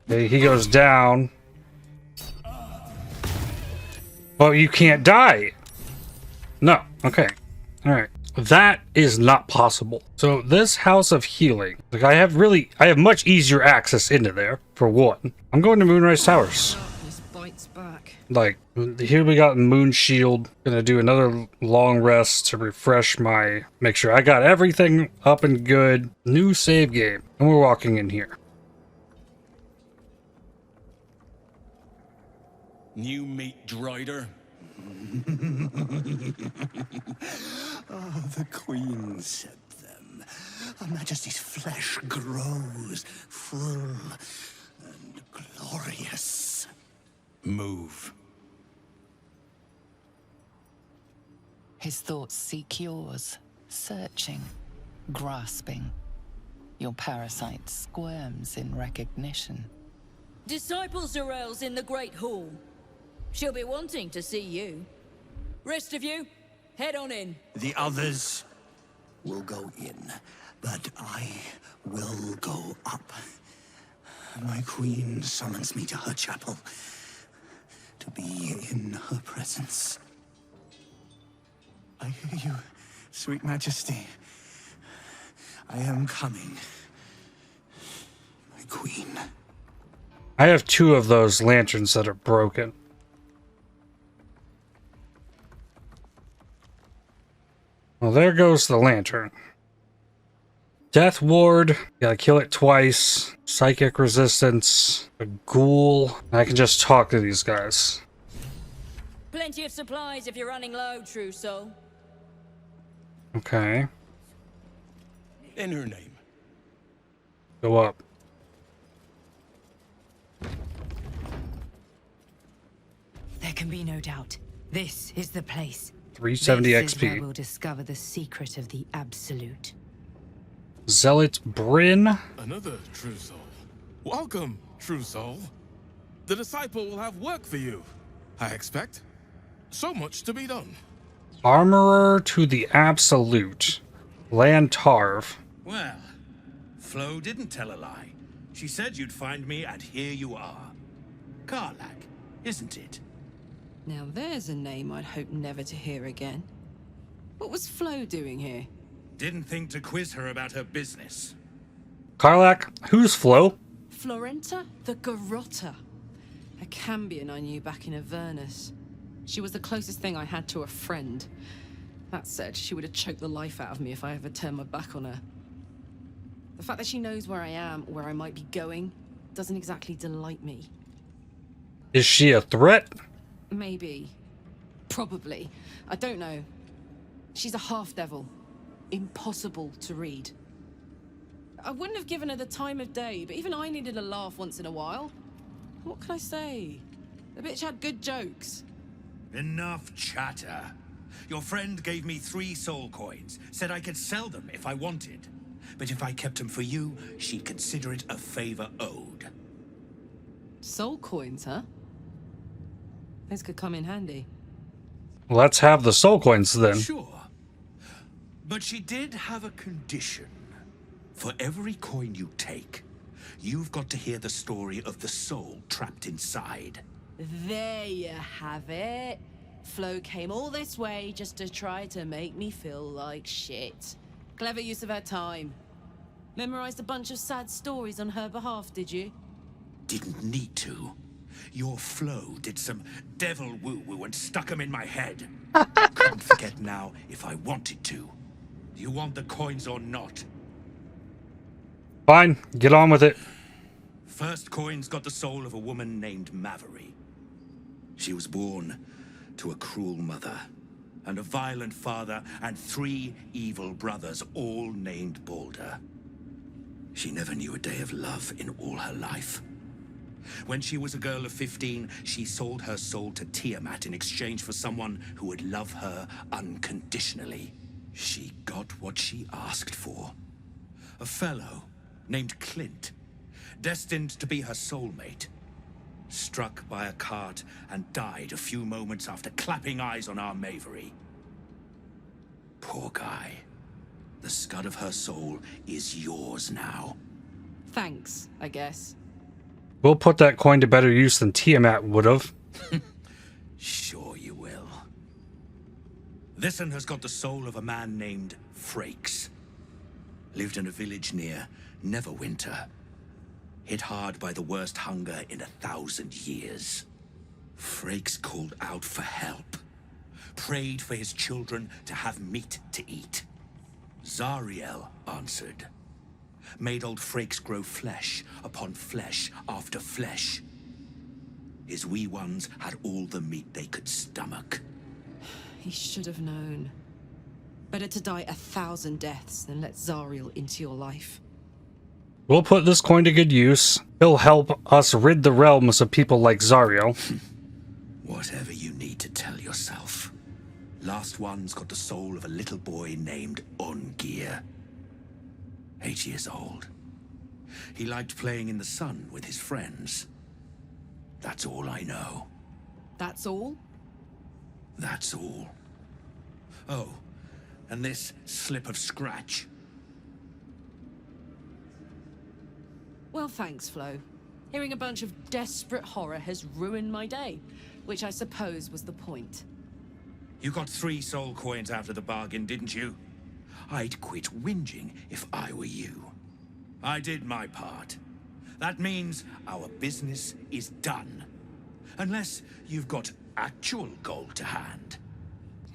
Okay, he goes down. Well, you can't die. No, okay. Alright. That is not possible. So this House of Healing, like I have much easier access into there, for one. I'm going to Moonrise Towers. Darkness bites back. Like, here we got Moon Shield. Gonna do another long rest to refresh make sure I got everything up and good. New save game. And we're walking in here. New meat drider. Oh, the Queen said them. Her Majesty's flesh grows full and glorious. Move. His thoughts seek yours, searching, grasping. Your parasite squirms in recognition. Disciple Zarel's in the Great Hall. She'll be wanting to see you. Rest of you, head on in. The others will go in, but I will go up. My Queen summons me to her chapel to be in her presence. I hear you, sweet Majesty. I am coming. My Queen. I have 2 of those lanterns that are broken. Well, there goes the lantern. Death Ward. Gotta kill it twice. Psychic resistance. A ghoul. I can just talk to these guys. Plenty of supplies if you're running low, true soul. Okay. In her name. Go up. There can be no doubt. This is the place. 370 This is where XP. we'll discover the secret of the Absolute. Zealot Bryn. Another true soul. Welcome, true soul. The disciple will have work for you, I expect. So much to be done. Armorer to the Absolute. Lantarv. Well, Flo didn't tell a lie. She said you'd find me, and here you are. Karlak, isn't it? Now there's a name I'd hope never to hear again. What was Flo doing here? Didn't think to quiz her about her business. Karlak, who's Flo? Florenta the Garotta. A Cambion I knew back in Avernus. She was the closest thing I had to a friend. That said, she would have choked the life out of me if I ever turned my back on her. The fact that she knows where I am, where I might be going, doesn't exactly delight me. Is she a threat? Maybe. Probably. I don't know. She's a half-devil. Impossible to read. I wouldn't have given her the time of day, but even I needed a laugh once in a while. What can I say? The bitch had good jokes. Enough chatter. Your friend gave me 3 soul coins, said I could sell them if I wanted. But if I kept them for you, she'd consider it a favor owed. Soul coins, huh? Those could come in handy. Let's have the soul coins then. Sure. But she did have a condition. For every coin you take, you've got to hear the story of the soul trapped inside. There you have it. Flo came all this way just to try to make me feel like shit. Clever use of her time. Memorized a bunch of sad stories on her behalf, did you? Didn't need to. Your Flo did some devil woo-woo and stuck 'em in my head. Can't forget now if I wanted to. You want the coins or not? Fine, get on with it. First coin's got the soul of a woman named Mavery. She was born to a cruel mother, and a violent father, and 3 evil brothers, all named Baldur. She never knew a day of love in all her life. When she was a girl of 15, she sold her soul to Tiamat in exchange for someone who would love her unconditionally. She got what she asked for. A fellow named Clint, destined to be her soulmate, struck by a cart and died a few moments after clapping eyes on our Mavery. Poor guy. The scud of her soul is yours now. Thanks, I guess. We'll put that coin to better use than Tiamat would've. Sure you will. This one has got the soul of a man named Frakes. Lived in a village near Neverwinter. Hit hard by the worst hunger in 1,000 years. Frakes called out for help. Prayed for his children to have meat to eat. Zariel answered. Made old Frakes grow flesh upon flesh after flesh. His wee ones had all the meat they could stomach. He should have known. Better to die 1,000 deaths than let Zariel into your life. We'll put this coin to good use. He'll help us rid the realms of people like Zariel. Whatever you need to tell yourself. Last one's got the soul of a little boy named Ungir. 8 years old. He liked playing in the sun with his friends. That's all I know. That's all? That's all. Oh, and this slip of scratch. Well, thanks, Flo. Hearing a bunch of desperate horror has ruined my day, which I suppose was the point. You got 3 soul coins after the bargain, didn't you? I'd quit whinging if I were you. I did my part. That means our business is done. Unless you've got actual gold to hand.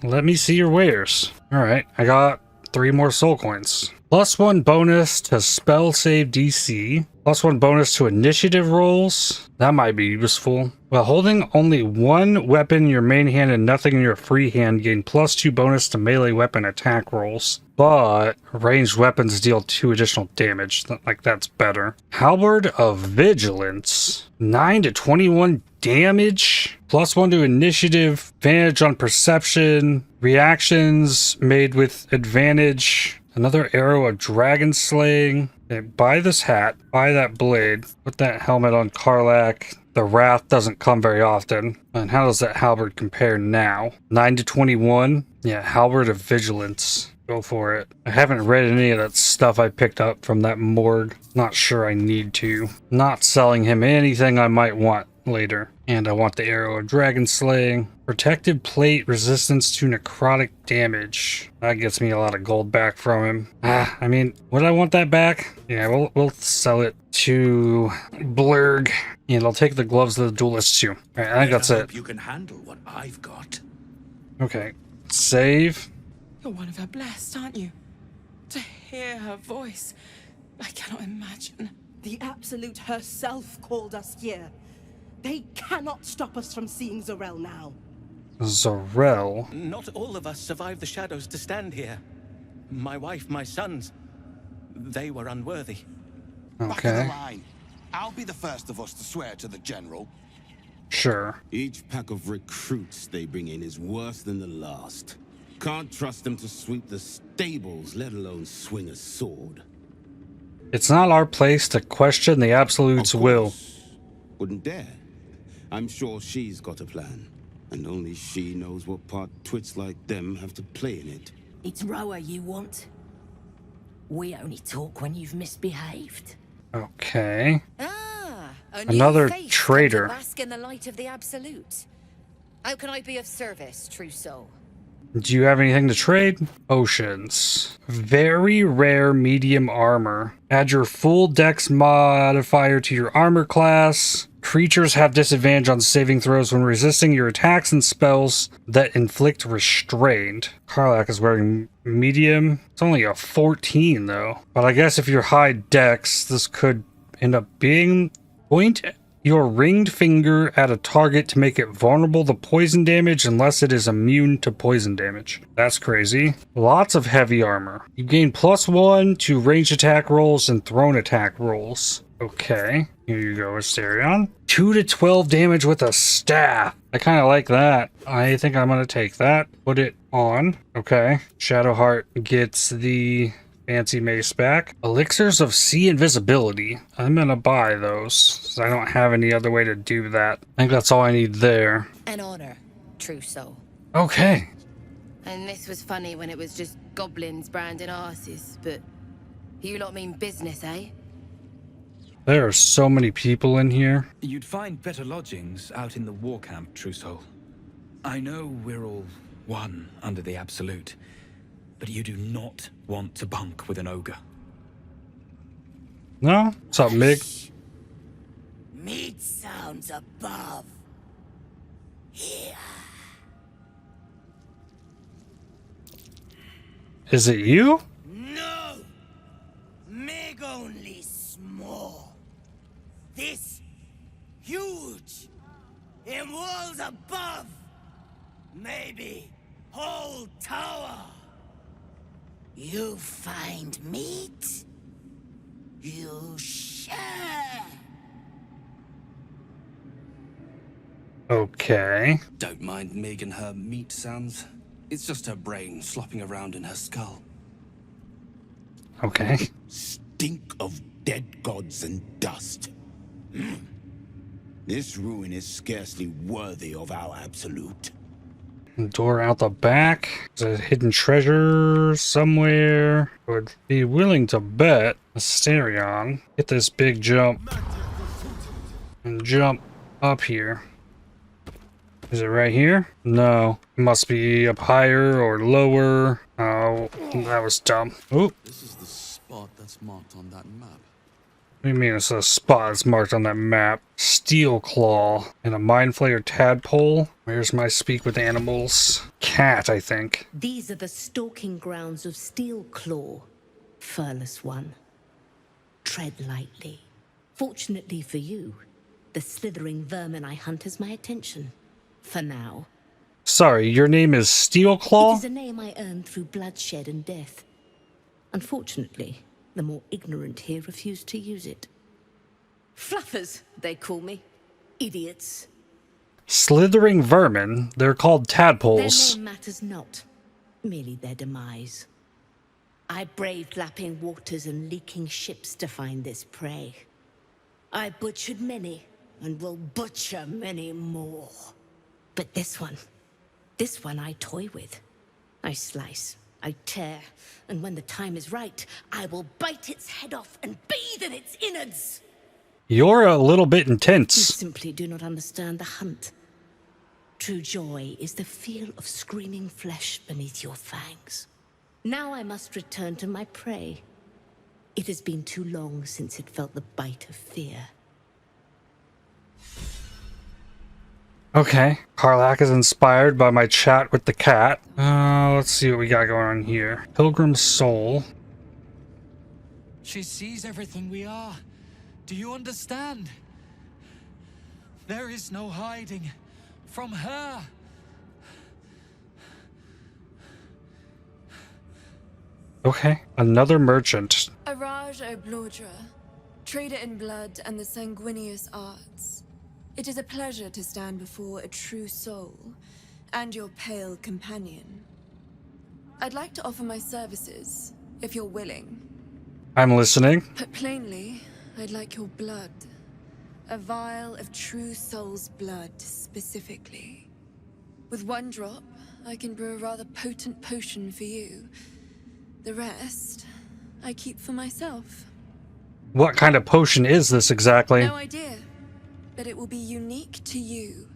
Let me see your wares. Alright, I got 3 more soul coins. +1 bonus to spell save DC. +1 bonus to initiative rolls. That might be useful. While holding only 1 weapon in your main hand and nothing in your free hand, gain +2 bonus to melee weapon attack rolls. But ranged weapons deal 2 additional damage. Like, that's better. Halberd of Vigilance. 9 to 21 damage. +1 to initiative. Advantage on perception. Reactions made with advantage. Another arrow of dragon slaying. Okay, buy this hat. Buy that blade. Put that helmet on Karlak. The wrath doesn't come very often. And how does that halberd compare now? 9 to 21. Yeah, halberd of vigilance. Go for it. I haven't read any of that stuff I picked up from that morgue. Not sure I need to. Not selling him anything I might want later. And I want the arrow of dragon slaying. Protective plate, resistance to necrotic damage. That gets me a lot of gold back from him. I mean, would I want that back? Yeah, we'll sell it to Blurg. And I'll take the gloves of the duelist too. Alright, I think that's it. You can handle what I've got. Okay. Save. You're one of her blessed, aren't you? To hear her voice, I cannot imagine. The Absolute herself called us here. They cannot stop us from seeing Zorel now. Zorel? Not all of us survived the shadows to stand here. My wife, my sons, they were unworthy. Back of the Okay. line. I'll be the first of us to swear to the General. Sure. Each pack of recruits they bring in is worse than the last. Can't trust them to sweep the stables, let alone swing a sword. It's not our place to question the Absolute's will. Wouldn't dare. I'm sure she's got a plan. And only she knows what part twits like them have to play in it. It's Roa you want. We only talk when you've misbehaved. Okay. A Another new face traitor. to bask in the light of the Absolute. How can I be of service, true soul? Do you have anything to trade? Oceans. Very rare medium armor. Add your full dex modifier to your armor class. Creatures have disadvantage on saving throws when resisting your attacks and spells that inflict restrained. Karlak is wearing medium. It's only a 14 though. But I guess if you're high dex, this could end up being... Point your ringed finger at a target to make it vulnerable to poison damage unless it is immune to poison damage. That's crazy. Lots of heavy armor. You gain +1 to ranged attack rolls and thrown attack rolls. Okay, here you go, Asterion. 2 to 12 damage with a staff. I kind of like that. I think I'm going to take that. Put it on. Okay. Shadowheart gets the fancy mace back. Elixirs of Sea Invisibility. I'm going to buy those. I don't have any other way to do that. I think that's all I need there. An honor, true soul. Okay. And this was funny when it was just goblins branding arses, but you lot mean business, eh? There are so many people in here. You'd find better lodgings out in the war camp, true soul. I know we're all one under the Absolute, but you do not want to bunk with an ogre. No? What's up, Mig? Meat sounds above. Here. Is it you? No! Meg only small. This huge. In walls above. Maybe whole tower. You find meat? You share. Okay. Don't mind Meg and her meat sounds. It's just her brain slopping around in her skull. Okay. Stink of dead gods and dust. This ruin is scarcely worthy of our Absolute. Door out the back. There's a hidden treasure somewhere. Would be willing to bet Asterion hit this big jump and jump up here. Is it right here? No. It must be up higher or lower. Oh, that was dumb. Oop. This is the spot that's marked on that map. What do you mean it's a spot that's marked on that map? Steel Claw and a Mind Flayer Tadpole. Where's my speak with animals? Cat, I think. These are the stalking grounds of Steel Claw, furless one. Tread lightly. Fortunately for you, the slithering vermin I hunt has my attention. For now. Sorry, your name is Steel Claw? It is a name I earned through bloodshed and death. Unfortunately, the more ignorant here refuse to use it. Fluffers, they call me. Idiots. Slithering vermin? They're called tadpoles. Their name matters not, merely their demise. I braved lapping waters and leaking ships to find this prey. I butchered many, and will butcher many more. But this one I toy with. I slice, I tear, and when the time is right, I will bite its head off and bathe in its innards. You're a little bit You intense. simply do not understand the hunt. True joy is the feel of screaming flesh beneath your fangs. Now I must return to my prey. It has been too long since it felt the bite of fear. Okay, Karlach is inspired by my chat with the cat. Let's see what we got going on here. Pilgrim's Soul. She sees everything we are. Do you understand? There is no hiding from her. Okay, another merchant. Araj Oblodra, trader in blood and the sanguineous arts. It is a pleasure to stand before a true soul and your pale companion. I'd like to offer my services, if you're willing. I'm listening. Put plainly, I'd like your blood. A vial of true soul's blood, specifically. With one drop, I can brew a rather potent potion for you. The rest, I keep for myself. What kind of potion is this exactly? No idea, but it will be unique to you.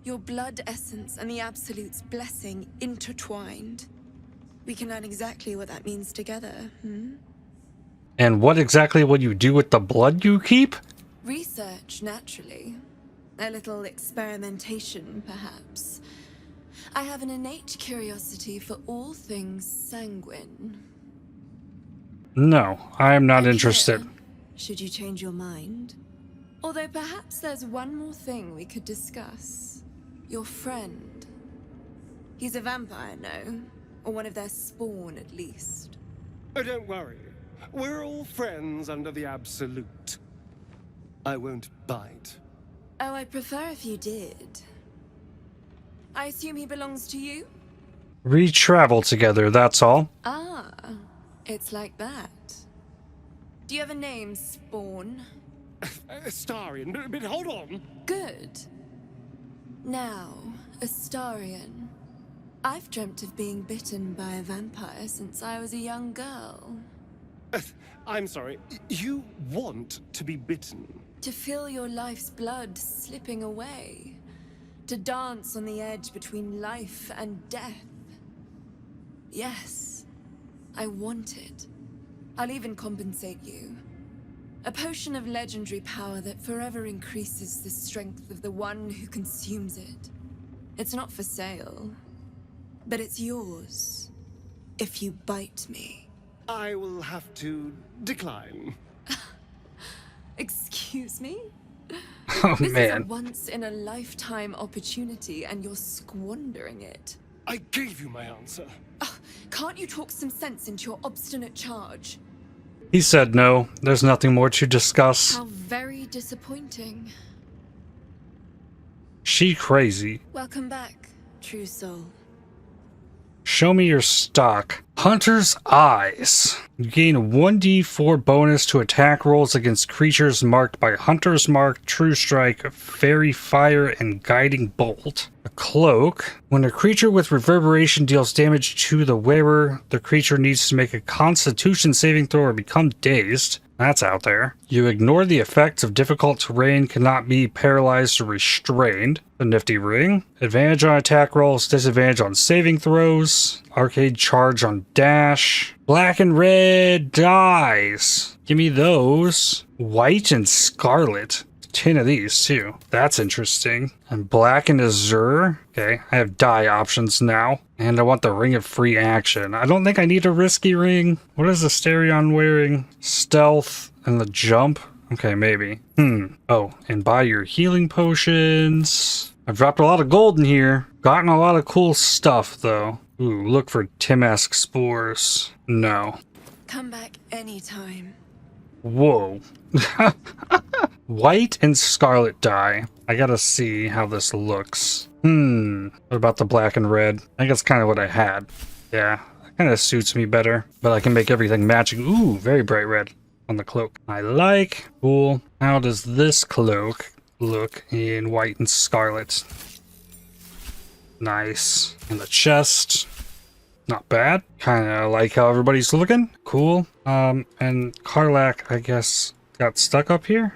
Your blood essence and the Absolute's blessing intertwined. We can learn exactly what that means together, And what exactly will you do with the blood you keep? Research, naturally. A little experimentation, perhaps. I have an innate curiosity for all things sanguine. No, I am not interested. Should you change your mind? Although perhaps there's one more thing we could discuss. Your friend. He's a vampire, no? Or one of their spawn, at least. Oh, don't worry. We're all friends under the Absolute. I won't bite. Oh, I'd prefer if you did. I assume he belongs to you? We travel together, that's all. Ah, it's like that. Do you have a name, Spawn? Astarion, but hold on. Good. Now, Astarion. I've dreamt of being bitten by a vampire since I was a young girl. I'm sorry, you want to be bitten? To feel your life's blood slipping away. To dance on the edge between life and death. Yes, I want it. I'll even compensate you. A potion of legendary power that forever increases the strength of the one who consumes it. It's not for sale, but it's yours if you bite me. I will have to decline. Excuse me? Oh, This is a man. once-in-a-lifetime opportunity, and you're squandering it. I gave you my answer. Can't you talk some sense into your obstinate charge? He said no. There's nothing more to discuss. How very disappointing. She crazy. Welcome back, true soul. Show me your stock. Hunter's Eyes. You gain a 1d4 bonus to attack rolls against creatures marked by Hunter's Mark, True Strike, Fairy Fire, and Guiding Bolt. A cloak. When a creature with reverberation deals damage to the wearer, the creature needs to make a Constitution saving throw or become dazed. That's out there. You ignore the effects of difficult terrain, cannot be paralyzed or restrained. A nifty ring. Advantage on attack rolls, disadvantage on saving throws. Arcade charge on dash. Black and red dies. Give me those. White and scarlet. 10 of these too. That's interesting. And black and azure. Okay, I have die options now. And I want the ring of free action. I don't think I need a risky ring. What is Asterion wearing? Stealth and the jump? Okay, maybe. Oh, and buy your healing potions. I've dropped a lot of gold in here. Gotten a lot of cool stuff though. Ooh, look for Timask spores. No. Come back anytime. Whoa. White and scarlet dye. I gotta see how this looks. What about the black and red? I think that's kind of what I had. Yeah, that kind of suits me better. But I can make everything matching. Ooh, very bright red on the cloak. I like. Cool. How does this cloak look in white and scarlet? Nice. And the chest. Not bad. Kind of like how everybody's looking. Cool. And Karlach, I guess, got stuck up here.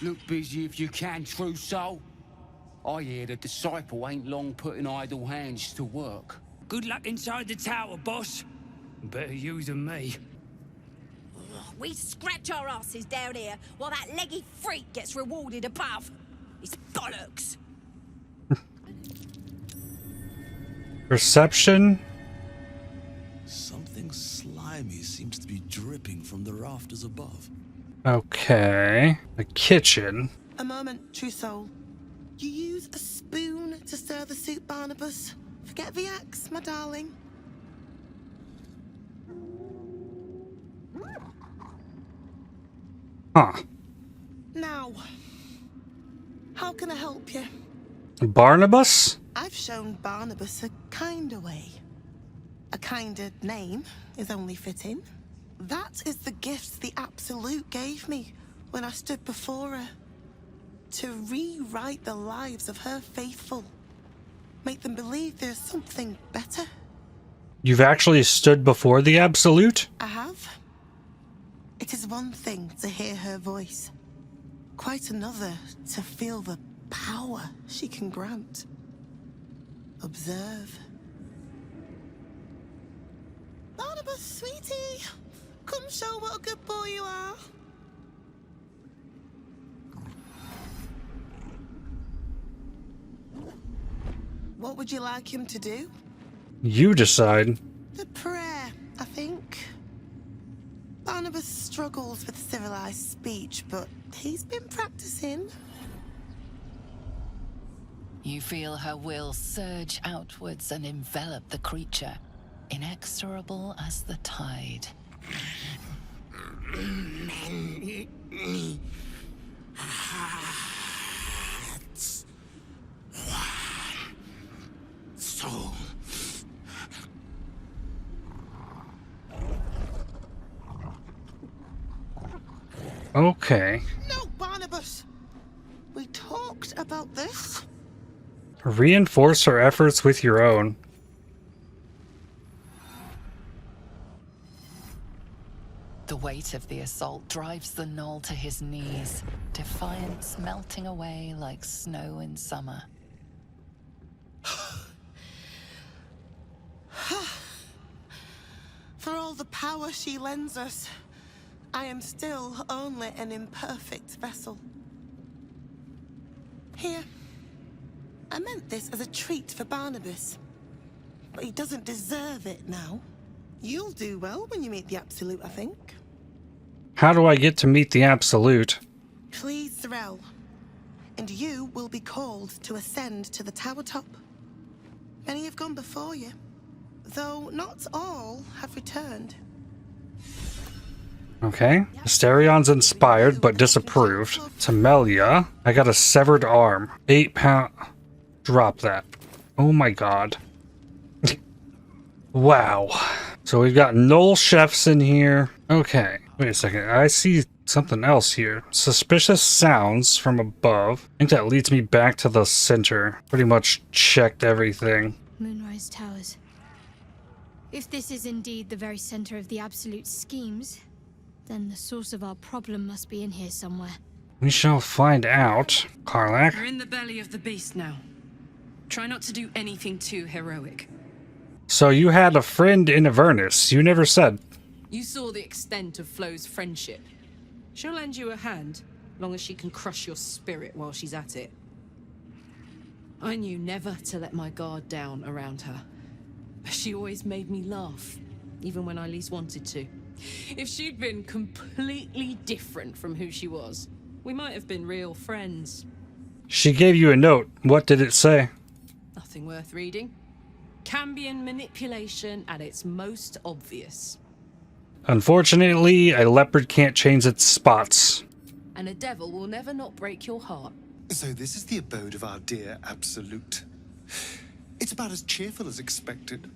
Look busy if you can, true soul. I hear the disciple ain't long putting idle hands to work. Good luck inside the tower, boss. Better you than me. We scratch our asses down here while that leggy freak gets rewarded above. It's bollocks. Perception. Something slimy seems to be dripping from the rafters above. Okay. The kitchen. A moment, true soul. You use a spoon to stir the soup, Barnabas. Forget the axe, my darling. Huh. Now, how can I help you? Barnabas? I've shown Barnabas a kinder way. A kinder name is only fitting. That is the gift the Absolute gave me when I stood before her. To rewrite the lives of her faithful. Make them believe there's something better. You've actually stood before the Absolute? I have. It is one thing to hear her voice. Quite another to feel the power she can grant. Observe. Barnabas, sweetie, come show what a good boy you are. What would you like him to do? You decide. The prayer, I think. Barnabas struggles with civilized speech, but he's been practicing. You feel her will surge outwards and envelop the creature, inexorable as the tide. Hearts. One soul. Okay. No, Barnabas! We talked about this. Reinforce her efforts with your own. The weight of the assault drives the gnoll to his knees, defiance melting away like snow in summer. For all the power she lends us, I am still only an imperfect vessel. Here. I meant this as a treat for Barnabas. But he doesn't deserve it now. You'll do well when you meet the Absolute, I think. How do I get to meet the Absolute? Please, Zarel. And you will be called to ascend to the tower top. Many have gone before you, though not all have returned. Okay. Asterion's inspired but disapproved. Temelia. I got a severed arm. 8 pound. Drop that. Oh my god. Wow. So we've got Knoll chefs in here. Okay. Wait a second. I see something else here. Suspicious sounds from above. I think that leads me back to the center. Pretty much checked everything. Moonrise Towers. If this is indeed the very center of the Absolute schemes, then the source of our problem must be in here somewhere. We shall find out. Karlach. We're in the belly of the beast now. Try not to do anything too heroic. So you had a friend in Avernus. You never said. You saw the extent of Flo's friendship. She'll lend you a hand, long as she can crush your spirit while she's at it. I knew never to let my guard down around her. She always made me laugh, even when I least wanted to. If she'd been completely different from who she was, we might have been real friends. She gave you a note. What did it say? Nothing worth reading. Cambion manipulation at its most obvious. Unfortunately, a leopard can't change its spots. And a devil will never not break your heart. So this is the abode of our dear Absolute. It's about as cheerful as expected.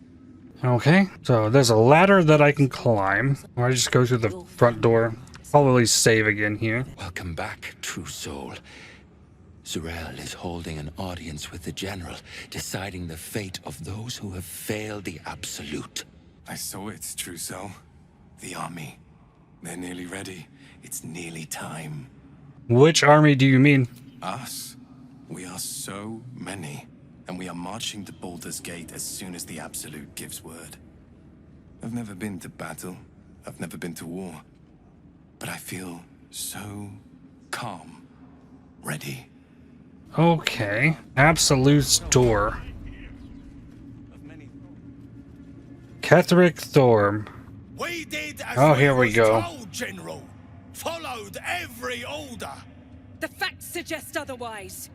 Okay, so there's a ladder that I can climb. Or I just go through the front door. Probably save again here. Welcome back, true soul. Zurel is holding an audience with the General, deciding the fate of those who have failed the Absolute. I saw it, Trousseau. The army. They're nearly ready. It's nearly time. Which army do you mean? Us? We are so many, and we are marching to Baldur's Gate as soon as the Absolute gives word. I've never been to battle. I've never been to war. But I feel so calm. Ready. Okay. Absolute's door. Ketheric Thorm. We did as Oh, here we go. told, General. Followed every order. The facts suggest otherwise.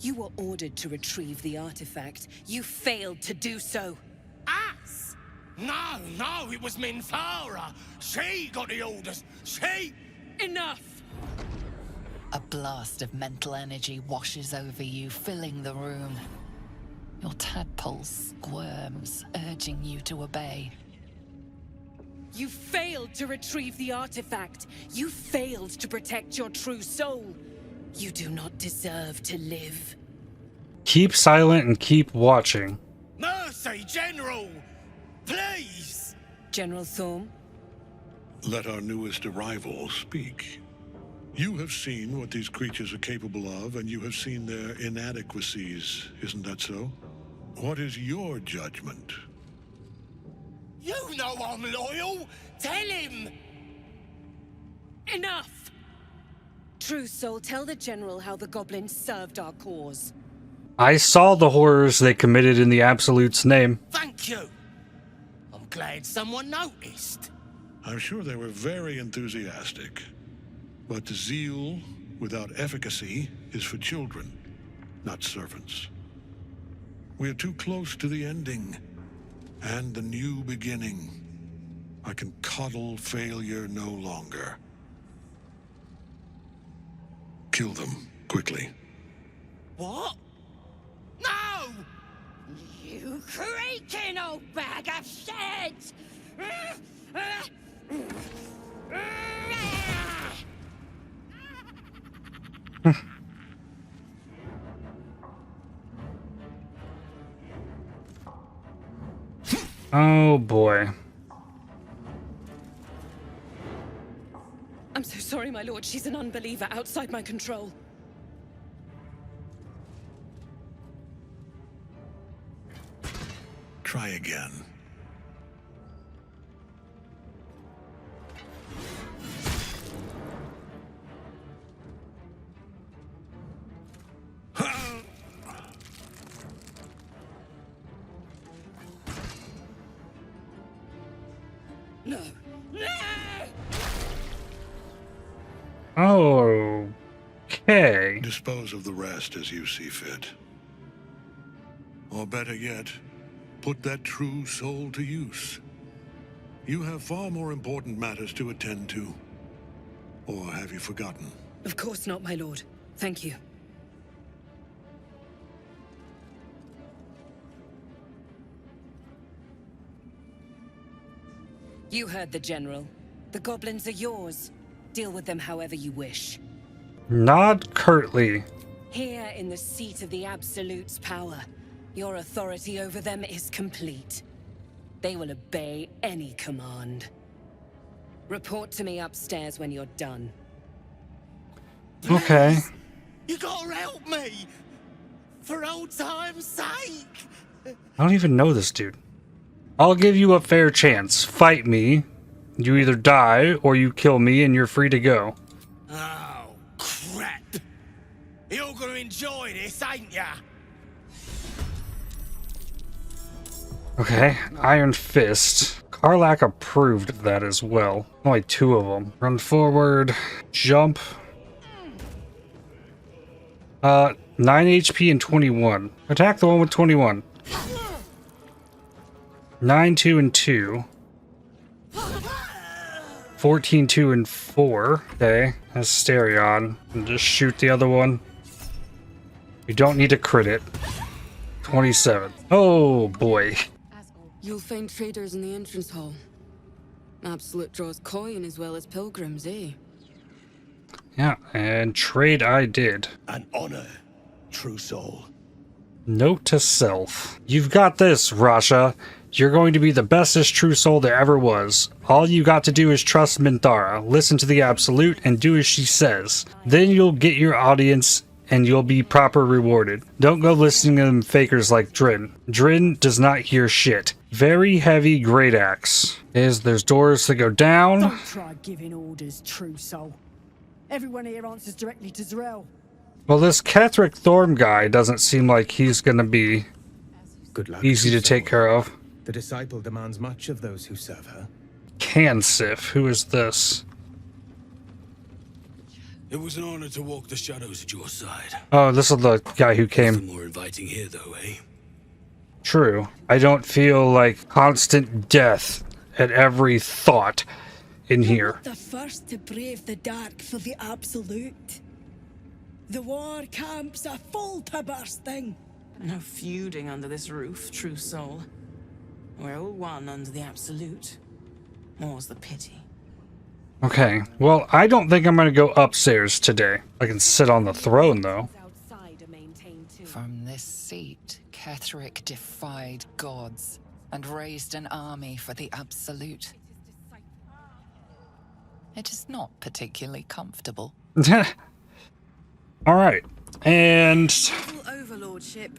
You were ordered to retrieve the artifact. You failed to do so. Us? No, it was Minthara. She got the orders. She... Enough! A blast of mental energy washes over you, filling the room. Your tadpole squirms, urging you to obey. You failed to retrieve the artifact. You failed to protect your true soul. You do not deserve to live. Keep silent and keep watching. Mercy, General! Please! General Thorm? Let our newest arrival speak. You have seen what these creatures are capable of, and you have seen their inadequacies, isn't that so? What is your judgment? You know I'm loyal! Tell him! Enough! True Soul, tell the General how the goblins served our cause. I saw the horrors they committed in the Absolute's name. Thank you! I'm glad someone noticed. I'm sure they were very enthusiastic. But zeal without efficacy is for children, not servants. We are too close to the ending and the new beginning. I can coddle failure no longer. Kill them, quickly. What? No! You creaking old bag of shit! Oh boy. I'm so sorry, my lord. She's an unbeliever outside my control. Try again. No. Okay. Dispose of the rest as you see fit. Or better yet, put that true soul to use. You have far more important matters to attend to. Or have you forgotten? Of course not, my lord. Thank you. You heard the General. The goblins are yours. Deal with them however you wish. Nod curtly. Here in the seat of the Absolute's power, your authority over them is complete. They will obey any command. Report to me upstairs when you're done. Okay. You gotta help me! For old time's sake! I don't even know this dude. I'll give you a fair chance. Fight me. You either die or you kill me and you're free to go. Oh, crap! You're gonna enjoy this, ain't ya? Okay, Iron Fist. Karlach approved of that as well. Only 2 of them. Run forward, jump. 9 HP and 21. Attack the one with 21. 9, 2, and 2. 14, 2, and 4. Okay, Asterion. And just shoot the other one. You don't need to crit it. 27. Oh boy. You'll find traders in the entrance hall. Absolute draws coin as well as pilgrims, eh? Yeah, and trade I did. An honor, true soul. Note to self. You've got this, Rasha. You're going to be the bestest true soul there ever was. All you got to do is trust Minthara, listen to the Absolute, and do as she says. Then you'll get your audience, and you'll be proper rewarded. Don't go listening to them fakers like Drin. Drin does not hear shit. Very heavy great axe. There's doors that go down. Don't try giving orders, true soul. Everyone here answers directly to Z'rell. Well, this Ketheric Thorm guy doesn't seem like he's gonna be Good luck, easy to take care of. The disciple demands much of those who serve her. Kansif, who is this? It was an honor to walk the shadows at your side. Oh, this is the guy who came. Nothing more inviting here, though, eh? True. I don't feel like constant death at every thought in here. The first to brave the dark for the Absolute. The war camps are full to bursting. No feuding under this roof, true soul. We're all one under the Absolute. More's the pity. Okay, well, I don't think I'm gonna go upstairs today. I can sit on the throne, though. From this seat, Ketheric defied gods and raised an army for the Absolute. It is not particularly comfortable. Alright, and... Overlordship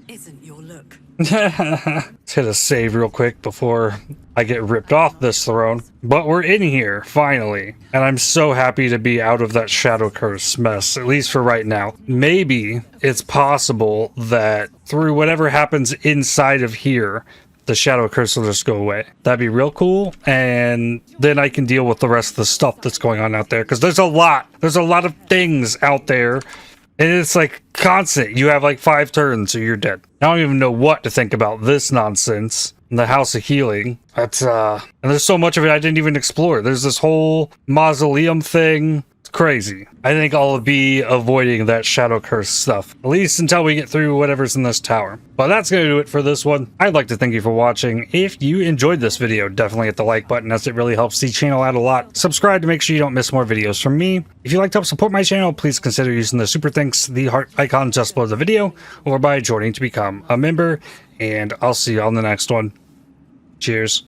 isn't your look. Let's hit a save real quick before I get ripped off this throne. But we're in here, finally. And I'm so happy to be out of that Shadow Curse mess, at least for right now. Maybe it's possible that through whatever happens inside of here, the Shadow Curse will just go away. That'd be real cool, and then I can deal with the rest of the stuff that's going on out there, because there's a lot of things out there, and it's like constant. You have like 5 turns or you're dead. I don't even know what to think about this nonsense. The House of Healing. That's and there's so much of it I didn't even explore. There's this whole mausoleum thing. It's crazy. I think I'll be avoiding that Shadow Curse stuff, at least until we get through whatever's in this tower. But that's gonna do it for this one. I'd like to thank you for watching. If you enjoyed this video, definitely hit the like button, as it really helps the channel out a lot. Subscribe to make sure you don't miss more videos from me. If you'd like to help support my channel, please consider using the super thanks, the heart icon just below the video, or by joining to become a member. And I'll see you on the next one. Cheers.